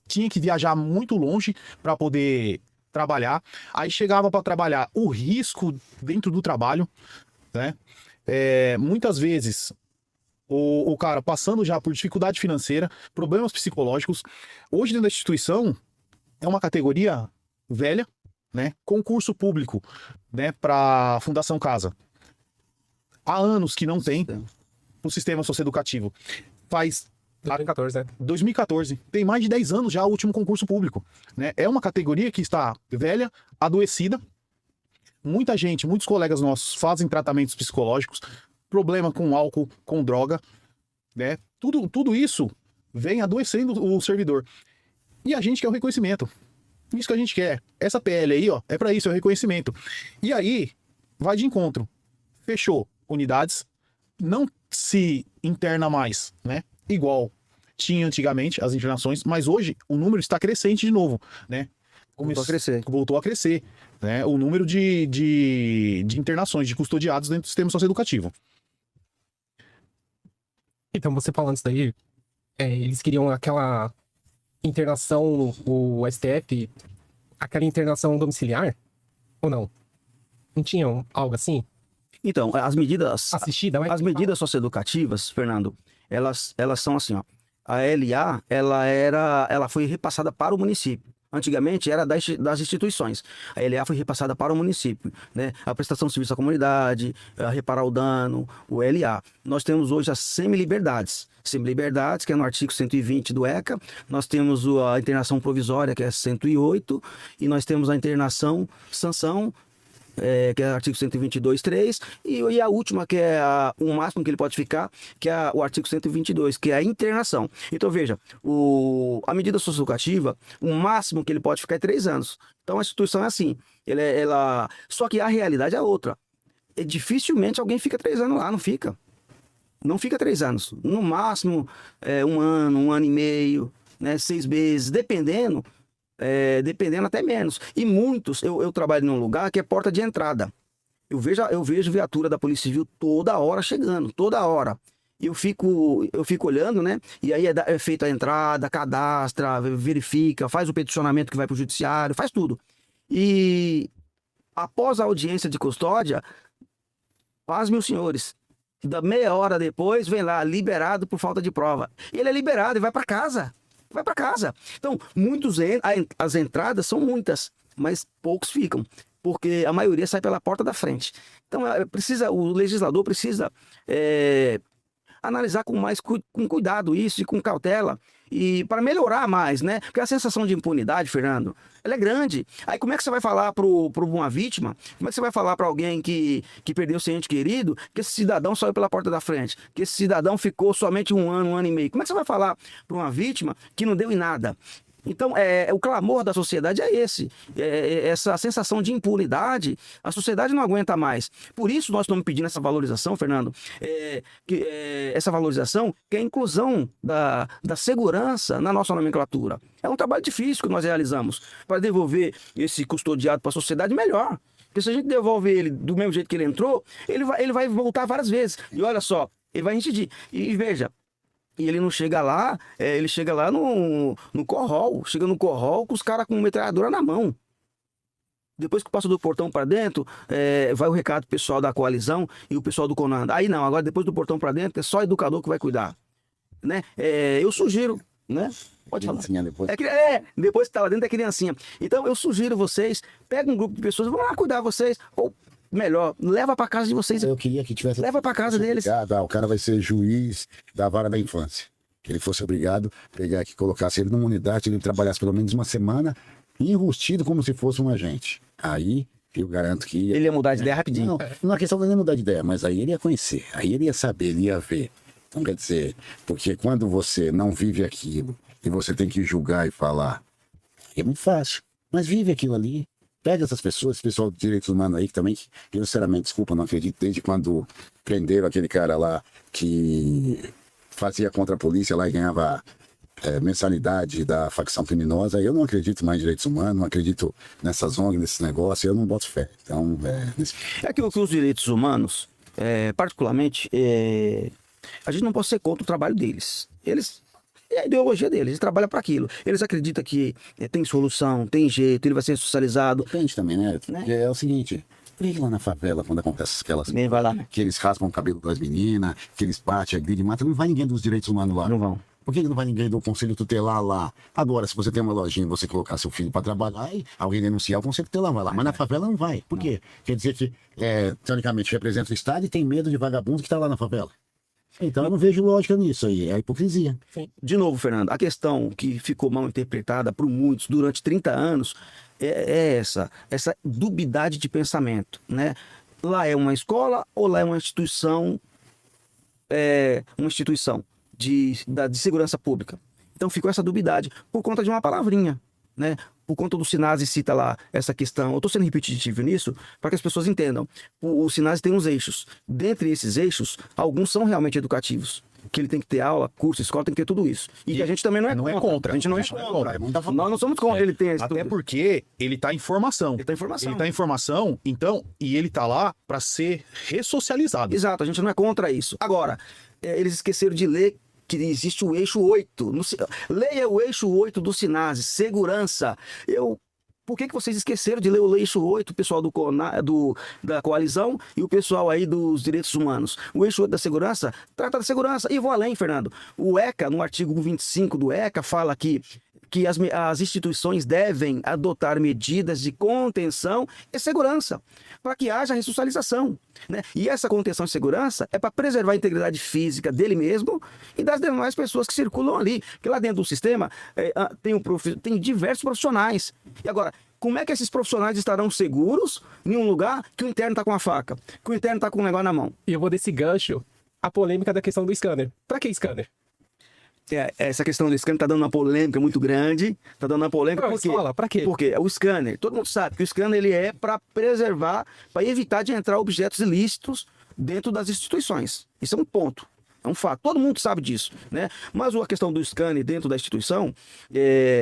Tinha que viajar muito longe para poder trabalhar. Aí chegava para trabalhar, o risco dentro do trabalho, né? Muitas vezes o cara passando já por dificuldade financeira, problemas psicológicos. Hoje dentro da instituição é uma categoria velha, né? Concurso público, né? Para Fundação Casa. Há anos que não tem o sistema socioeducativo. Faz 2014, né? 2014. Tem mais de 10 anos já o último concurso público, né? É uma categoria que está velha, adoecida. Muita gente, muitos colegas nossos fazem tratamentos psicológicos, problema com álcool, com droga, né? Tudo isso vem adoecendo o servidor. E a gente quer o reconhecimento. Isso que a gente quer. Essa PL aí, ó, é para isso, é o reconhecimento. E aí, vai de encontro. Fechou unidades, não se interna mais, né? Igual tinha antigamente as internações, mas hoje o número está crescente de novo, né? Voltou a crescer, né? O número de internações, de custodiados dentro do sistema socioeducativo. Então, você falando isso daí, eles queriam aquela internação, o STF, aquela internação domiciliar? Ou não? Não tinham algo assim? Então, as medidas, Assistida, mas... as medidas socioeducativas, Fernando, elas são assim, ó. A LA, ela foi repassada para o município. Antigamente era das instituições. A LA foi repassada para o município, né? A prestação de serviço à comunidade, a reparar o dano, o LA. Nós temos hoje as semiliberdades. Semiliberdades, que é no artigo 120 do ECA. Nós temos a internação provisória, que é 108. E nós temos a internação sanção, que é o artigo 122.3, e a última, que é o máximo que ele pode ficar, que é o artigo 122, que é a internação. Então, veja, a medida socioeducativa, o máximo que ele pode ficar é 3 anos. Então, a instituição é assim. Só que a realidade é outra. Dificilmente alguém fica 3 anos lá, não fica. Não fica 3 anos. No máximo, 1 ano, 1 ano e meio, né, 6 meses, dependendo até menos. E muitos, eu trabalho num lugar que é porta de entrada. Eu vejo viatura da Polícia Civil toda hora chegando, toda hora. E eu fico olhando, né? E aí é feita a entrada, cadastra, verifica, faz o peticionamento que vai para o judiciário, faz tudo. E após a audiência de custódia, pasmem os senhores, da meia hora depois, vem lá, liberado por falta de prova. Ele é liberado e vai para casa. Vai para casa. Então, as entradas são muitas, mas poucos ficam, porque a maioria sai pela porta da frente. Então, o legislador precisa analisar com cuidado isso e com cautela, e para melhorar mais, né? Porque a sensação de impunidade, Fernando, ela é grande. Aí como é que você vai falar para uma vítima? Como é que você vai falar para alguém que perdeu seu ente querido, que esse cidadão saiu pela porta da frente, que esse cidadão ficou somente 1 ano, 1 ano e meio? Como é que você vai falar para uma vítima que não deu em nada? Então, o clamor da sociedade é esse. Essa sensação de impunidade, a sociedade não aguenta mais. Por isso nós estamos pedindo essa valorização, Fernando, essa valorização, que é a inclusão da segurança na nossa nomenclatura. É um trabalho difícil que nós realizamos para devolver esse custodiado para a sociedade melhor. Porque se a gente devolve ele do mesmo jeito que ele entrou, ele vai voltar várias vezes. E olha só, ele vai incidir. E veja, e ele não chega lá, ele chega lá no corrol, chega no corrol com os caras com metralhadora na mão. Depois que passa do portão para dentro, vai o recado pro pessoal da coalizão e o pessoal do Conanda. Aí não, agora depois do portão para dentro é só o educador que vai cuidar, né? Eu sugiro, né? Pode falar. Depois. Depois que tá lá dentro é criancinha. Então eu sugiro vocês, pega um grupo de pessoas, vão lá cuidar vocês, ou melhor, leva para casa de vocês. Eu queria que tivesse. Leva para casa deles. O cara vai ser juiz da vara da infância. Que ele fosse obrigado a pegar aqui, colocasse ele numa unidade, ele trabalhasse pelo menos 1 semana, enrustido como se fosse um agente. Aí eu garanto que ele ia mudar de ideia rapidinho. Não é questão de mudar de ideia, mas aí ele ia conhecer, aí ele ia saber, ele ia ver. Então quer dizer, porque quando você não vive aquilo e você tem que julgar e falar, é muito fácil, mas vive aquilo ali. Pega essas pessoas, esse pessoal de direitos humanos aí que também, eu sinceramente, desculpa, não acredito, desde quando prenderam aquele cara lá que fazia contra a polícia lá e ganhava mensalidade da facção criminosa, eu não acredito mais em direitos humanos, não acredito nessas ONGs, nesses negócios, eu não boto fé. Então, É que os direitos humanos, particularmente, a gente não pode ser contra o trabalho deles. É a ideologia deles, eles trabalham para aquilo. Eles acreditam que tem solução, tem jeito, ele vai ser socializado. Depende também, né? Porque é o seguinte, vem lá na favela quando acontece aquelas Ninguém vai lá, né? que eles raspam o cabelo das meninas, que eles batem, agridem, matam, não vai ninguém dos direitos humanos lá. Não vão. Por que não vai ninguém do conselho tutelar lá? Agora, se você tem uma lojinha e você colocar seu filho para trabalhar e alguém denunciar, o conselho tutelar vai lá. Mas na favela não vai. Por quê? Quer dizer que, teoricamente, representa o Estado e tem medo de vagabundo que está lá na favela. Então eu não vejo lógica nisso aí, é a hipocrisia. De novo, Fernando, a questão que ficou mal interpretada por muitos durante 30 anos é essa dubiedade de pensamento, né? Lá é uma escola ou lá é uma instituição de segurança pública? Então ficou essa dubiedade por conta de uma palavrinha, né? Por conta do Sinase cita lá essa questão. Eu estou sendo repetitivo nisso para que as pessoas entendam. O Sinase tem uns eixos. Dentre esses eixos, alguns são realmente educativos. Que ele tem que ter aula, curso, escola, tem que ter tudo isso. E a gente também não é contra. A gente não é contra. Nós não somos contra ele ter isso. Até porque ele tá em formação. Ele tá em formação. Ele tá em formação, então, e ele tá lá para ser ressocializado. Exato, a gente não é contra isso. Agora, eles esqueceram de ler que existe o eixo 8. Leia o eixo 8 do Sinase, segurança. Eu Por que vocês esqueceram de ler o eixo 8, o pessoal da coalizão e o pessoal aí dos direitos humanos? O eixo 8 da segurança trata da segurança. E vou além, Fernando. O ECA, no artigo 25 do ECA, fala que as instituições devem adotar medidas de contenção e segurança para que haja ressocialização, né? E essa contenção e segurança é para preservar a integridade física dele mesmo e das demais pessoas que circulam ali. Porque lá dentro do sistema tem diversos profissionais. E agora, como é que esses profissionais estarão seguros em um lugar que o interno está com a faca, que o interno está com um negócio na mão? E eu vou desse gancho a polêmica da questão do scanner. Para que scanner? Essa questão do scanner tá dando uma polêmica muito grande. Tá dando uma polêmica por quê? Pra quê? Porque o scanner, todo mundo sabe que o scanner ele é para preservar, para evitar de entrar objetos ilícitos dentro das instituições. Isso é um ponto. É um fato. Todo mundo sabe disso, né? Mas a questão do scanner dentro da instituição,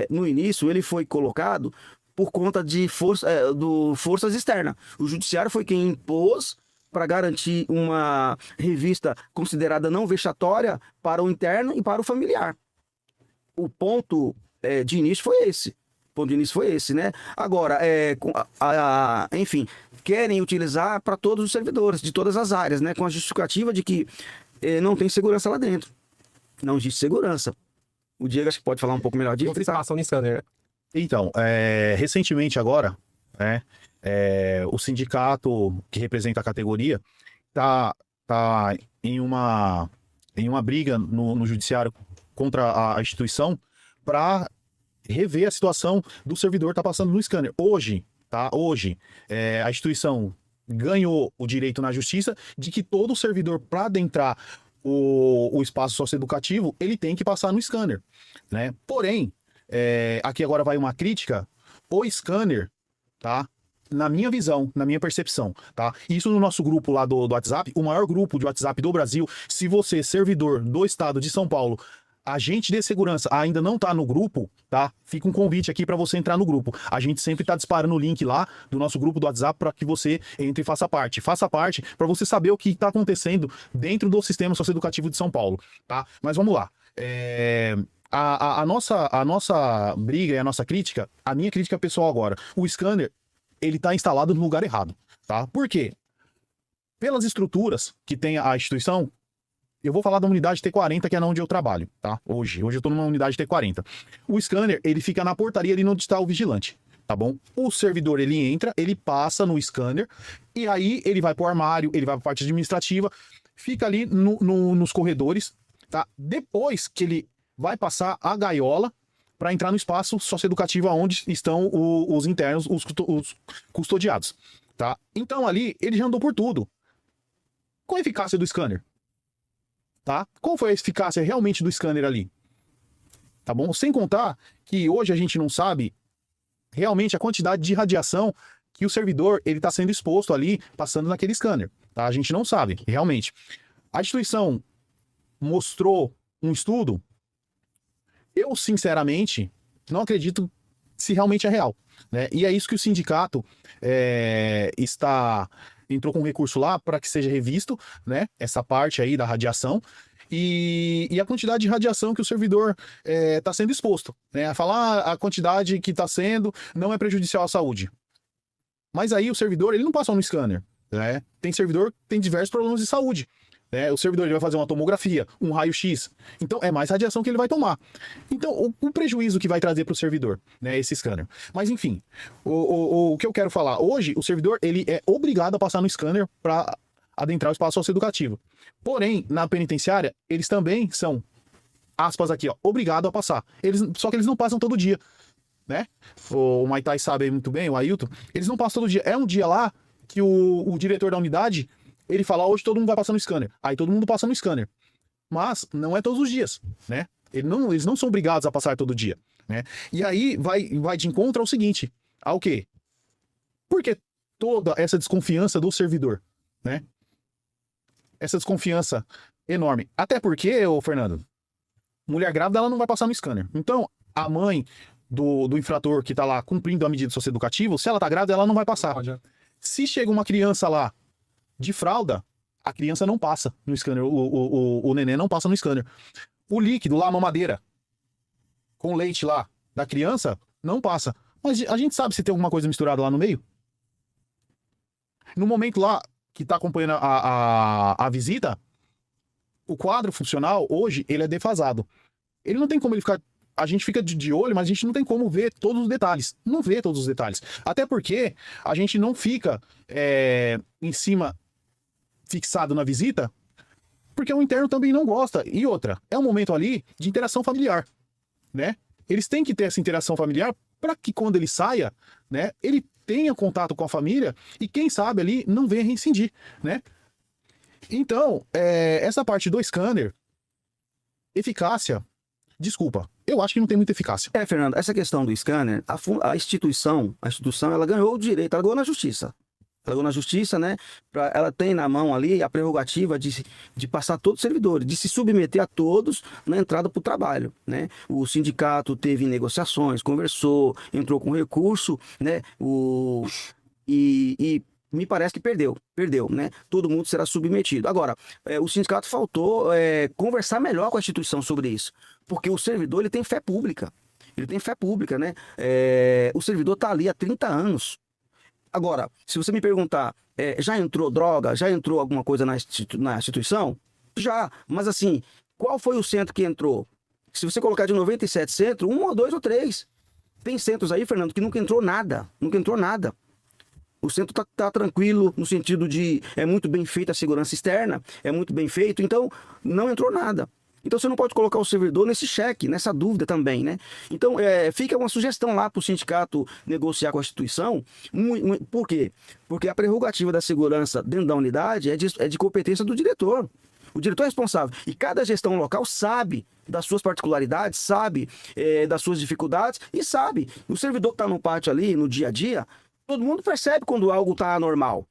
no início, ele foi colocado por conta de forças externas. O judiciário foi quem impôs para garantir uma revista considerada não vexatória para o interno e para o familiar. O ponto de início foi esse. O ponto de início foi esse, né? Agora, enfim, querem utilizar para todos os servidores, de todas as áreas, né? Com a justificativa de que não tem segurança lá dentro. Não existe segurança. O Diego acho que pode falar um pouco melhor disso. Vocês passam no scanner, né? Então, recentemente agora, né, o sindicato que representa a categoria tá em uma briga no judiciário contra a instituição para rever a situação do servidor estar passando no scanner. Hoje, a instituição ganhou o direito na justiça de que todo servidor, para adentrar o espaço socioeducativo, ele tem que passar no scanner, né? Porém, aqui agora vai uma crítica: o scanner, tá? Na minha visão, na minha percepção, tá? Isso no nosso grupo lá do WhatsApp, o maior grupo de WhatsApp do Brasil. Se você, servidor do estado de São Paulo, agente de segurança, ainda não tá no grupo, tá? Fica um convite aqui para você entrar no grupo. A gente sempre tá disparando o link lá do nosso grupo do WhatsApp para que você entre e faça parte. Faça parte para você saber o que tá acontecendo dentro do sistema socioeducativo de São Paulo, tá? Mas vamos lá. A nossa briga e a nossa crítica, a minha crítica pessoal agora, o scanner, ele tá instalado no lugar errado, tá? Por quê? Pelas estruturas que tem a instituição, eu vou falar da unidade T40, que é onde eu trabalho, tá? Hoje eu tô numa unidade T40. O scanner, ele fica na portaria ali onde está o vigilante, tá bom? O servidor, ele entra, ele passa no scanner, e aí ele vai pro armário, ele vai pra parte administrativa, fica ali nos corredores, tá? Depois que ele vai passar a gaiola para entrar no espaço socioeducativo onde estão os internos, os custodiados, tá? Então ali ele já andou por tudo. Qual a eficácia do scanner? Tá? Qual foi a eficácia realmente do scanner ali? Tá bom? Sem contar que hoje a gente não sabe realmente a quantidade de radiação que o servidor ele está sendo exposto ali, passando naquele scanner, tá? A gente não sabe, realmente. A instituição mostrou um estudo. Eu, sinceramente, não acredito se realmente é real, né? E é isso que o sindicato entrou com um recurso lá para que seja revisto, né? Essa parte aí da radiação e a quantidade de radiação que o servidor está sendo exposto, né? Falar a quantidade que está sendo não é prejudicial à saúde. Mas aí o servidor, ele não passa no scanner, né? Tem servidor que tem diversos problemas de saúde. O servidor ele vai fazer uma tomografia, um raio-x, então é mais radiação que ele vai tomar. Então, o prejuízo que vai trazer para o servidor, né, esse scanner. Mas enfim, o que eu quero falar, hoje o servidor ele é obrigado a passar no scanner para adentrar o espaço socioeducativo. Porém, na penitenciária, eles também são, aspas aqui, ó, obrigado a passar. Só que eles não passam todo dia, né? O Maitai sabe muito bem, o Ailton, eles não passam todo dia. É um dia lá que o diretor da unidade ele fala, hoje todo mundo vai passar no scanner. Aí todo mundo passa no scanner. Mas não é todos os dias, né? Eles não são obrigados a passar todo dia, né? E aí vai de encontro ao seguinte, ao quê? Por que toda essa desconfiança do servidor, né? Essa desconfiança enorme. Até porque, ô Fernando, mulher grávida ela não vai passar no scanner. Então, a mãe do infrator que tá lá cumprindo a medida socioeducativa, se ela tá grávida, ela não vai passar. Se chega uma criança lá de fralda, a criança não passa no scanner, o neném não passa no scanner. O líquido lá, a mamadeira, com leite lá, da criança, não passa. Mas a gente sabe se tem alguma coisa misturada lá no meio? No momento lá que está acompanhando a visita, o quadro funcional, hoje, ele é defasado. Ele não tem como ele ficar... A gente fica de olho, mas a gente não tem como ver todos os detalhes. Não vê todos os detalhes. Até porque a gente não fica em cima, fixado na visita, porque o interno também não gosta. E outra, é um momento ali de interação familiar, né? Eles têm que ter essa interação familiar para que quando ele saia, né, ele tenha contato com a família e quem sabe ali não venha reincidir, né? Então, essa parte do scanner, eficácia, desculpa, eu acho que não tem muita eficácia. Fernando, essa questão do scanner, a instituição, ela ganhou o direito, ela ganhou na justiça. Ela ganhou na justiça, né? Ela tem na mão ali a prerrogativa de passar todos os servidores, de se submeter a todos na entrada para o trabalho, né? O sindicato teve negociações, conversou, entrou com recurso, né? E me parece que perdeu, né? Todo mundo será submetido. Agora, o sindicato faltou conversar melhor com a instituição sobre isso, porque o servidor ele tem fé pública, né? O servidor está ali há 30 anos. Agora, se você me perguntar, já entrou droga, já entrou alguma coisa na instituição? Já, mas assim, qual foi o centro que entrou? Se você colocar de 97 centros, 1 ou 2 ou 3. Tem centros aí, Fernando, que nunca entrou nada, O centro tá tranquilo, no sentido de é muito bem feita a segurança externa, é muito bem feito, então não entrou nada. Então você não pode colocar o servidor nesse cheque, nessa dúvida também, né? Então fica uma sugestão lá para o sindicato negociar com a instituição. Por quê? Porque a prerrogativa da segurança dentro da unidade é de competência do diretor. O diretor é responsável. E cada gestão local sabe das suas particularidades, sabe das suas dificuldades e sabe. O servidor que está no pátio ali, no dia a dia, todo mundo percebe quando algo está anormal,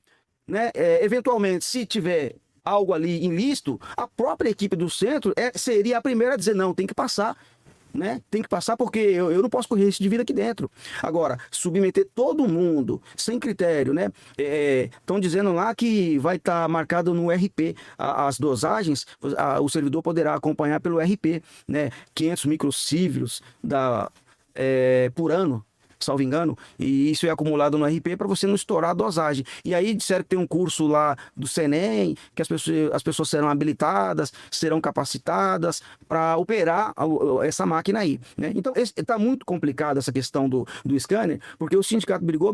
né? Eventualmente, se tiver algo ali ilícito, a própria equipe do centro seria a primeira a dizer, não, tem que passar, né? Tem que passar porque eu não posso correr risco de vida aqui dentro. Agora, submeter todo mundo, sem critério, né? Estão dizendo lá que vai estar marcado no RP as dosagens, o servidor poderá acompanhar pelo RP, né? 500 microsieverts por ano, salvo engano, e isso é acumulado no RP para você não estourar a dosagem. E aí disseram que tem um curso lá do CENEM, que as pessoas serão habilitadas, serão capacitadas para operar essa máquina aí, né? Então, está muito complicado essa questão do scanner, porque o sindicato brigou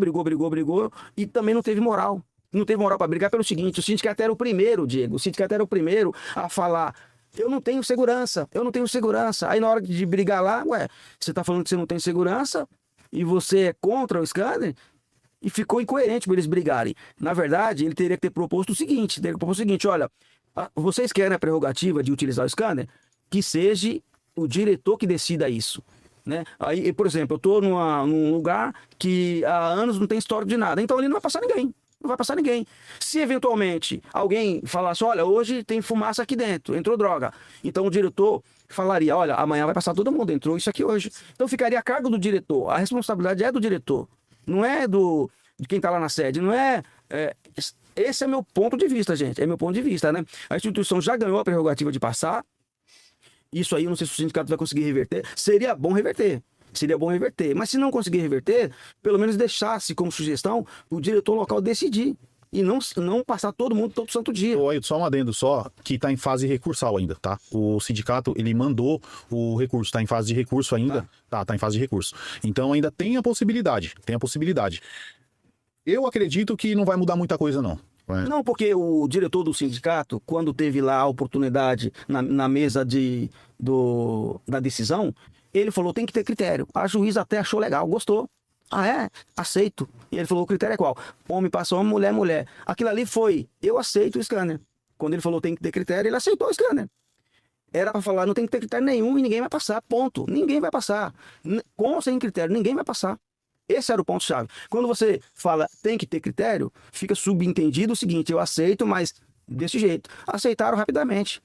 e também não teve moral. Não teve moral para brigar pelo seguinte, o sindicato era o primeiro, Diego, o sindicato era o primeiro a falar: eu não tenho segurança. Aí na hora de brigar lá, você está falando que você não tem segurança e você é contra o scanner? E ficou incoerente para eles brigarem. Na verdade, ele teria que ter proposto o seguinte, olha, vocês querem a prerrogativa de utilizar o scanner? Que seja o diretor que decida isso, né? Aí, por exemplo, eu estou num lugar que há anos não tem histórico de nada, então ali não vai passar ninguém. Não vai passar ninguém. Se eventualmente alguém falasse, olha, hoje tem fumaça aqui dentro, entrou droga. Então o diretor falaria, olha, amanhã vai passar todo mundo, entrou isso aqui hoje. Então ficaria a cargo do diretor. A responsabilidade é do diretor. Não é de quem está lá na sede. Não é... Esse é meu ponto de vista, gente. É meu ponto de vista, né? A instituição já ganhou a prerrogativa de passar. Isso aí, eu não sei se o sindicato vai conseguir reverter. Seria bom reverter. Mas se não conseguir reverter, pelo menos deixasse como sugestão o diretor local decidir. E não passar todo mundo todo santo dia. Só um adendo que está em fase recursal ainda, tá? O sindicato, ele mandou o recurso, está em fase de recurso ainda. Tá em fase de recurso. Então ainda tem a possibilidade. Eu acredito que não vai mudar muita coisa, não. Não, porque o diretor do sindicato, quando teve lá a oportunidade na mesa da decisão, ele falou, tem que ter critério. A juíza até achou legal, gostou. Ah, é? Aceito. E ele falou, o critério é qual? Homem passa homem, mulher, mulher. Aquilo ali foi, eu aceito o scanner. Quando ele falou, tem que ter critério, ele aceitou o scanner. Era para falar, não tem que ter critério nenhum e ninguém vai passar, ponto. Ninguém vai passar. Com ou sem critério, ninguém vai passar. Esse era o ponto-chave. Quando você fala, tem que ter critério, fica subentendido o seguinte, eu aceito, mas desse jeito. Aceitaram rapidamente.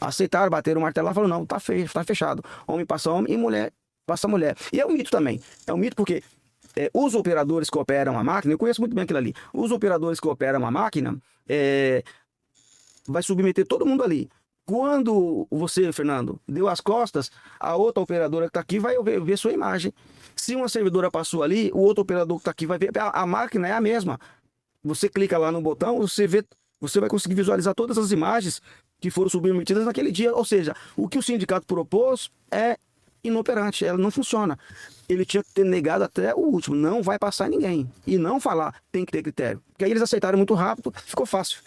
Aceitaram, bateram o martelo lá e falaram, não, tá fechado. Homem passa homem e mulher passa mulher. E é um mito também. É um mito porque os operadores que operam a máquina, eu conheço muito bem aquilo ali, os operadores que operam a máquina vai submeter todo mundo ali. Quando você, Fernando, deu as costas, a outra operadora que está aqui vai ver sua imagem. Se uma servidora passou ali, o outro operador que está aqui vai ver. A máquina é a mesma. Você clica lá no botão, você vai conseguir visualizar todas as imagens que foram submetidas naquele dia. Ou seja, o que o sindicato propôs é inoperante, ela não funciona. Ele tinha que ter negado até o último, não vai passar ninguém. E não falar, tem que ter critério. Porque aí eles aceitaram muito rápido, ficou fácil.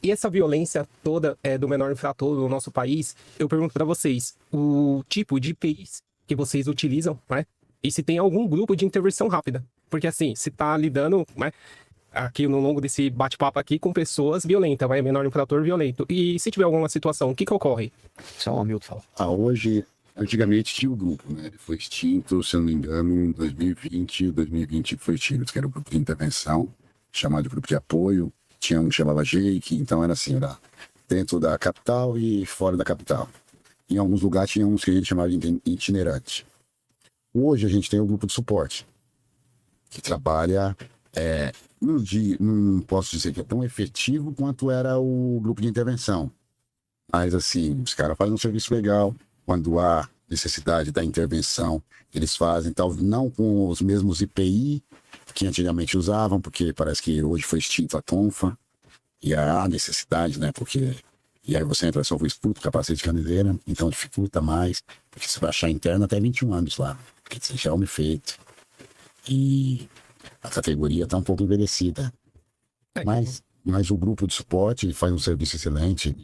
E essa violência toda do menor infrator no nosso país, eu pergunto para vocês, o tipo de IPIs que vocês utilizam, né? E se tem algum grupo de intervenção rápida. Porque assim, se tá lidando, né, aqui no longo desse bate-papo aqui com pessoas violentas, vai, menor infrator violento. E se tiver alguma situação, o que ocorre? Só o Hamilton fala. Hoje, antigamente tinha o grupo, né? Ele foi extinto, se eu não me engano, em 2020 foi extinto, que era o grupo de intervenção, chamado de grupo de apoio. Tinha um que chamava Jake, então era assim, era dentro da capital e fora da capital. Em alguns lugares tinha uns que a gente chamava de itinerante. Hoje a gente tem o grupo de suporte, que trabalha, não posso dizer que é tão efetivo quanto era o grupo de intervenção. Mas assim, os caras fazem um serviço legal. Quando há necessidade da intervenção, eles fazem, talvez não com os mesmos IPI que antigamente usavam, porque parece que hoje foi extinto a tonfa, e há necessidade, né? Porque e aí você entra só com escudo, capacete de caneleira, então dificulta mais, porque você vai achar interno até 21 anos lá, porque você já é homem feito. E a categoria está um pouco envelhecida. Mas o grupo de suporte ele faz um serviço excelente.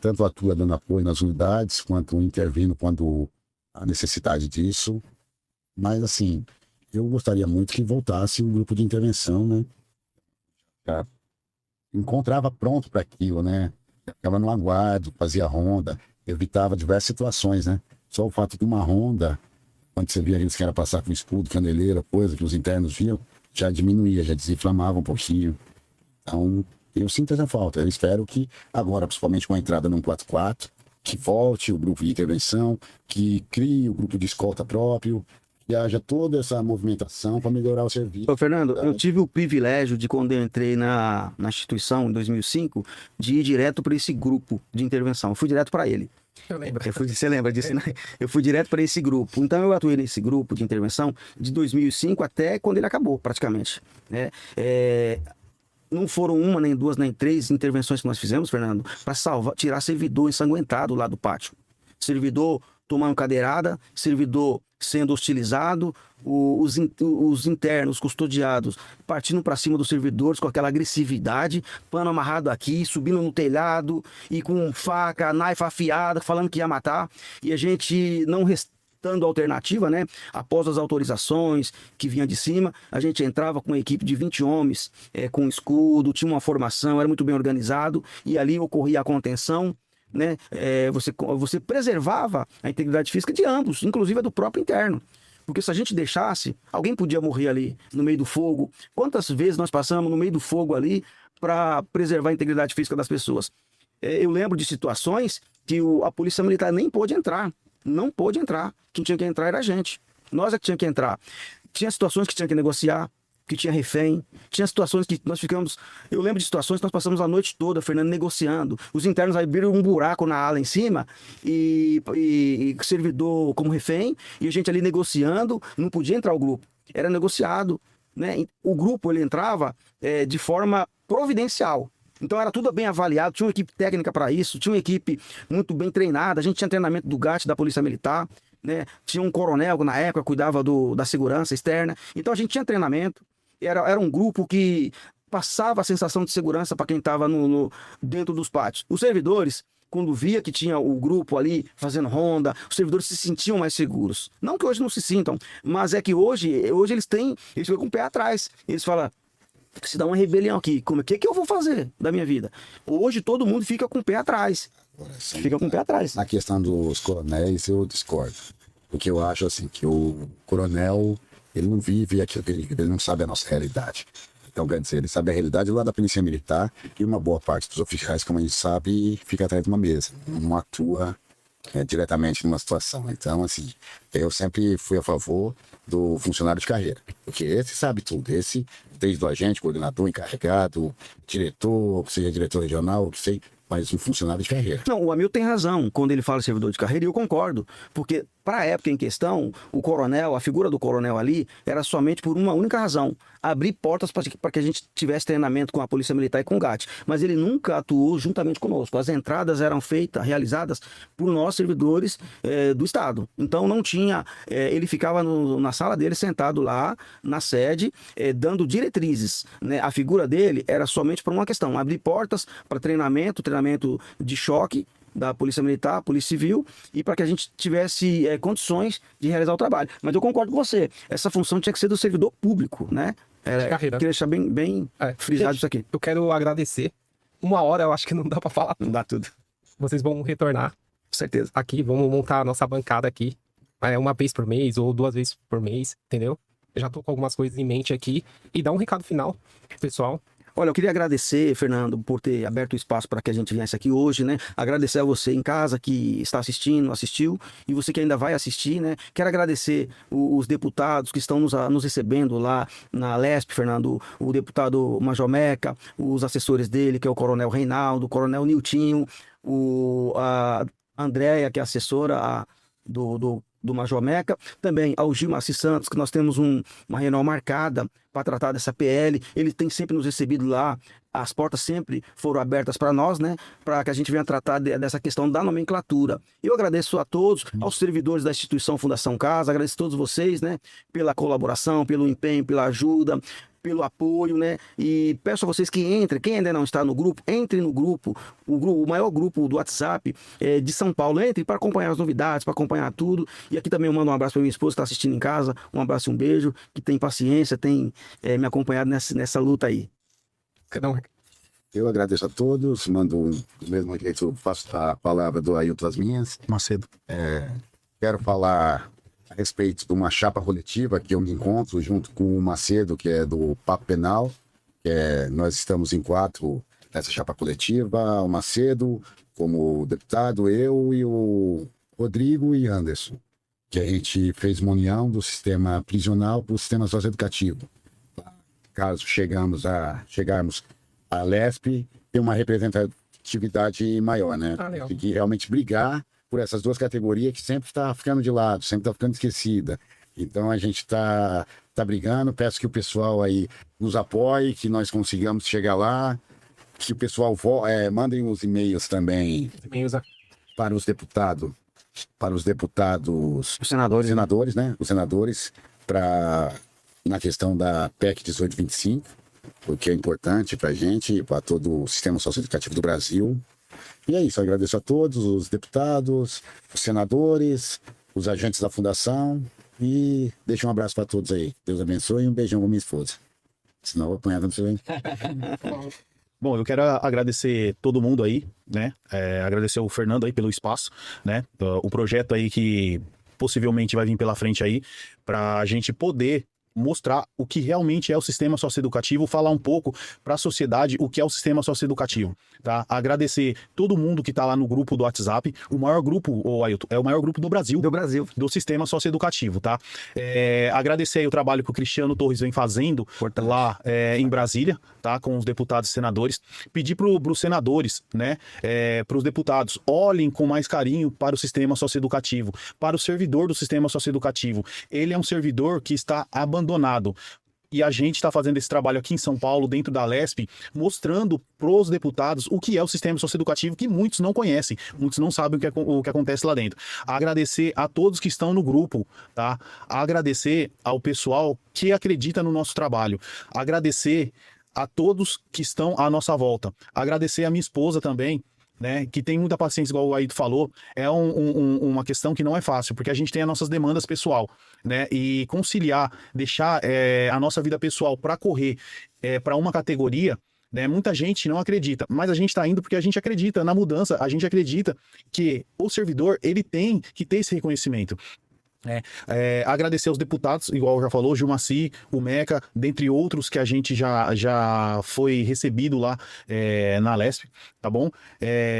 Tanto atua dando apoio nas unidades, quanto intervindo quando há necessidade disso. Mas, assim, eu gostaria muito que voltasse o grupo de intervenção, né? Já encontrava pronto para aquilo, né? Ficava no aguardo, fazia ronda, evitava diversas situações, né? Só o fato de uma ronda, quando você via eles que era passar com escudo, caneleira, coisa que os internos viam, já diminuía, já desinflamava um pouquinho. Então, eu sinto essa falta. Eu espero que agora, principalmente com a entrada no 144, que volte o grupo de intervenção, que crie o grupo de escolta próprio, que haja toda essa movimentação para melhorar o serviço. Ô, Fernando, eu tive o privilégio de, quando eu entrei na instituição em 2005, de ir direto para esse grupo de intervenção. Eu fui direto para ele. Eu lembro. Você lembra disso, né? Eu fui direto para esse grupo. Então eu atuei nesse grupo de intervenção de 2005 até quando ele acabou, praticamente, né? Não foram uma, nem duas, nem três intervenções que nós fizemos, Fernando, para tirar servidor ensanguentado lá do pátio. Servidor tomando cadeirada, servidor sendo hostilizado, os internos custodiados partindo para cima dos servidores com aquela agressividade, pano amarrado aqui, subindo no telhado e com faca, naifa afiada, falando que ia matar. E a gente não dando alternativa, né? Após as autorizações que vinham de cima, a gente entrava com uma equipe de 20 homens, com escudo, tinha uma formação, era muito bem organizado, e ali ocorria a contenção, né? Você preservava a integridade física de ambos, inclusive a do próprio interno. Porque se a gente deixasse, alguém podia morrer ali no meio do fogo. Quantas vezes nós passamos no meio do fogo ali para preservar a integridade física das pessoas? Eu lembro de situações que a polícia militar nem pôde entrar. Não pôde entrar. Quem tinha que entrar era a gente. Nós é que tinha que entrar. Tinha situações que tinha que negociar, que tinha refém. Tinha situações que nós ficamos... Eu lembro de situações que nós passamos a noite toda, Fernando, negociando. Os internos abriram um buraco na ala em cima e servidor como refém, e a gente ali negociando, não podia entrar o grupo. Era negociado, né? O grupo, ele entrava de forma providencial. Então era tudo bem avaliado, tinha uma equipe técnica para isso, tinha uma equipe muito bem treinada, a gente tinha treinamento do GAT, da Polícia Militar, né? Tinha um coronel que na época cuidava da segurança externa, então a gente tinha treinamento, era um grupo que passava a sensação de segurança para quem estava dentro dos pátios. Os servidores, quando via que tinha o grupo ali fazendo ronda, os servidores se sentiam mais seguros. Não que hoje não se sintam, mas é que hoje eles ficam com o pé atrás, eles falam... Se dá uma rebelião aqui, o que eu vou fazer da minha vida? Hoje todo mundo fica com o pé atrás. Fica com o pé atrás. Na questão dos coronéis, eu discordo. Porque eu acho assim que o coronel, ele não vive aquilo que ele não sabe a nossa realidade. Então, quer dizer, ele sabe a realidade lá da Polícia Militar, e uma boa parte dos oficiais, como a gente sabe, fica atrás de uma mesa. Não atua diretamente numa situação. Então, assim, eu sempre fui a favor do funcionário de carreira. Porque esse sabe tudo. Esse, desde o agente, coordenador, encarregado, diretor, seja diretor regional, mas um funcionário de carreira. Não, o Hamilton tem razão quando ele fala servidor de carreira, e eu concordo, porque para a época em questão, o coronel, a figura do coronel ali, era somente por uma única razão: abrir portas para que a gente tivesse treinamento com a Polícia Militar e com o GAT. Mas ele nunca atuou juntamente conosco. As entradas eram realizadas por nós, servidores do Estado. Então não tinha, ele ficava na sala dele, sentado lá, na sede, dando diretrizes, né? A figura dele era somente por uma questão: abrir portas para treinamento de choque da Polícia Militar, Polícia Civil, e para que a gente tivesse condições de realizar o trabalho. Mas eu concordo com você, essa função tinha que ser do servidor público, né? Carreira. Queria deixar bem frisado isso aqui. Eu quero agradecer. 1 hora eu acho que não dá pra falar. Não dá tudo. Vocês vão retornar Com certeza. aqui, vamos montar a nossa bancada aqui. 1 vez por mês ou 2 vezes por mês, entendeu? Eu já tô com algumas coisas em mente aqui. E dá um recado final, pessoal. Olha, eu queria agradecer, Fernando, por ter aberto o espaço para que a gente viesse aqui hoje, né? Agradecer a você em casa que está assistindo, assistiu, e você que ainda vai assistir, né? Quero agradecer os deputados que estão nos recebendo lá na Lesp, Fernando, o deputado Major Meca, os assessores dele, que é o Coronel Reinaldo, o Coronel Niltinho, a Andréia, que é assessora do Major Meca, também ao Gilmaci Santos, que nós temos uma reunião marcada para tratar dessa PL. Ele tem sempre nos recebido lá, as portas sempre foram abertas para nós, né, para que a gente venha tratar dessa questão da nomenclatura. Eu agradeço a todos, aos servidores da instituição Fundação Casa, agradeço a todos vocês, né, pela colaboração, pelo empenho, pela ajuda, pelo apoio, né? E peço a vocês que entrem, quem ainda não está no grupo, entre no grupo, o maior grupo do WhatsApp de São Paulo. Entre para acompanhar as novidades, para acompanhar tudo. E aqui também eu mando um abraço para minha esposa que está assistindo em casa, um abraço e um beijo, que tem paciência, tem me acompanhado nessa luta aí. Eu agradeço a todos, mando do mesmo jeito, faço a palavra do Ailton as minhas. Macedo. Quero falar a respeito de uma chapa coletiva que eu me encontro junto com o Macedo, que é do Papo Penal, nós estamos em 4 nessa chapa coletiva: o Macedo como deputado, eu e o Rodrigo e Anderson, que a gente fez uma união do sistema prisional para o sistema socioeducativo. Caso chegarmos à Lesp, ter uma representatividade maior, né? Tem que realmente brigar por essas 2 categorias que sempre está ficando de lado, sempre está ficando esquecida. Então a gente está brigando, peço que o pessoal aí nos apoie, que nós consigamos chegar lá, que o pessoal mandem os e-mails também para os deputados, Os senadores, né? Os senadores, na questão da PEC 1825, porque é importante para a gente, para todo o sistema socioeducativo do Brasil. E é isso, eu agradeço a todos, os deputados, os senadores, os agentes da fundação, e deixo um abraço para todos aí. Deus abençoe e um beijão com minha esposa. Senão eu vou apanhar tanto bem. Bom, eu quero agradecer todo mundo aí, né? Agradecer o Fernando aí pelo espaço, né? O projeto aí que possivelmente vai vir pela frente aí, para a gente poder mostrar o que realmente é o sistema socioeducativo, falar um pouco para a sociedade o que é o sistema socioeducativo, tá? Agradecer todo mundo que está lá no grupo do WhatsApp, o maior grupo, Ailton, é o maior grupo do Brasil, do sistema socioeducativo, tá? Agradecer aí o trabalho que o Cristiano Torres vem fazendo lá em Brasília, tá? Com os deputados e senadores. Pedir para os senadores, né? Para os deputados, olhem com mais carinho para o sistema socioeducativo, para o servidor do sistema socioeducativo. Ele é um servidor que está abandonado. E a gente está fazendo esse trabalho aqui em São Paulo, dentro da Lesp, mostrando para os deputados o que é o sistema socioeducativo, que muitos não conhecem, muitos não sabem o que acontece lá dentro. Agradecer a todos que estão no grupo, tá? Agradecer ao pessoal que acredita no nosso trabalho. Agradecer a todos que estão à nossa volta. Agradecer a minha esposa também, né, que tem muita paciência, igual o Ailton falou. É uma questão que não é fácil, porque a gente tem as nossas demandas pessoal, né, e conciliar, deixar a nossa vida pessoal para correr para uma categoria, né, muita gente não acredita, mas a gente está indo porque a gente acredita na mudança, a gente acredita que o servidor, ele tem que ter esse reconhecimento. Agradecer aos deputados, igual já falou, Gilmaci, o Meca, dentre outros que a gente já foi recebido lá na Lesp, tá bom?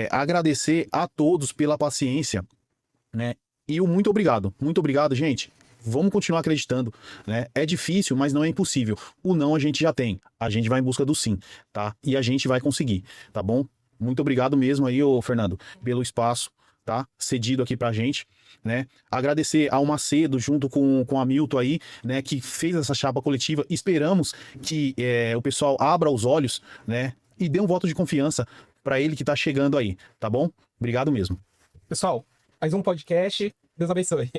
Agradecer a todos pela paciência, né? E o muito obrigado, gente. Vamos continuar acreditando, né? É difícil, mas não é impossível. O não a gente já tem, a gente vai em busca do sim, tá? E a gente vai conseguir, tá bom? Muito obrigado mesmo aí, ô Fernando, pelo espaço, tá? Cedido aqui pra gente, né? Agradecer ao Macedo, junto com a Milton aí, né? Que fez essa chapa coletiva. Esperamos que o pessoal abra os olhos, né? E dê um voto de confiança pra ele que tá chegando aí, tá bom? Obrigado mesmo. Pessoal, mais um podcast. Deus abençoe.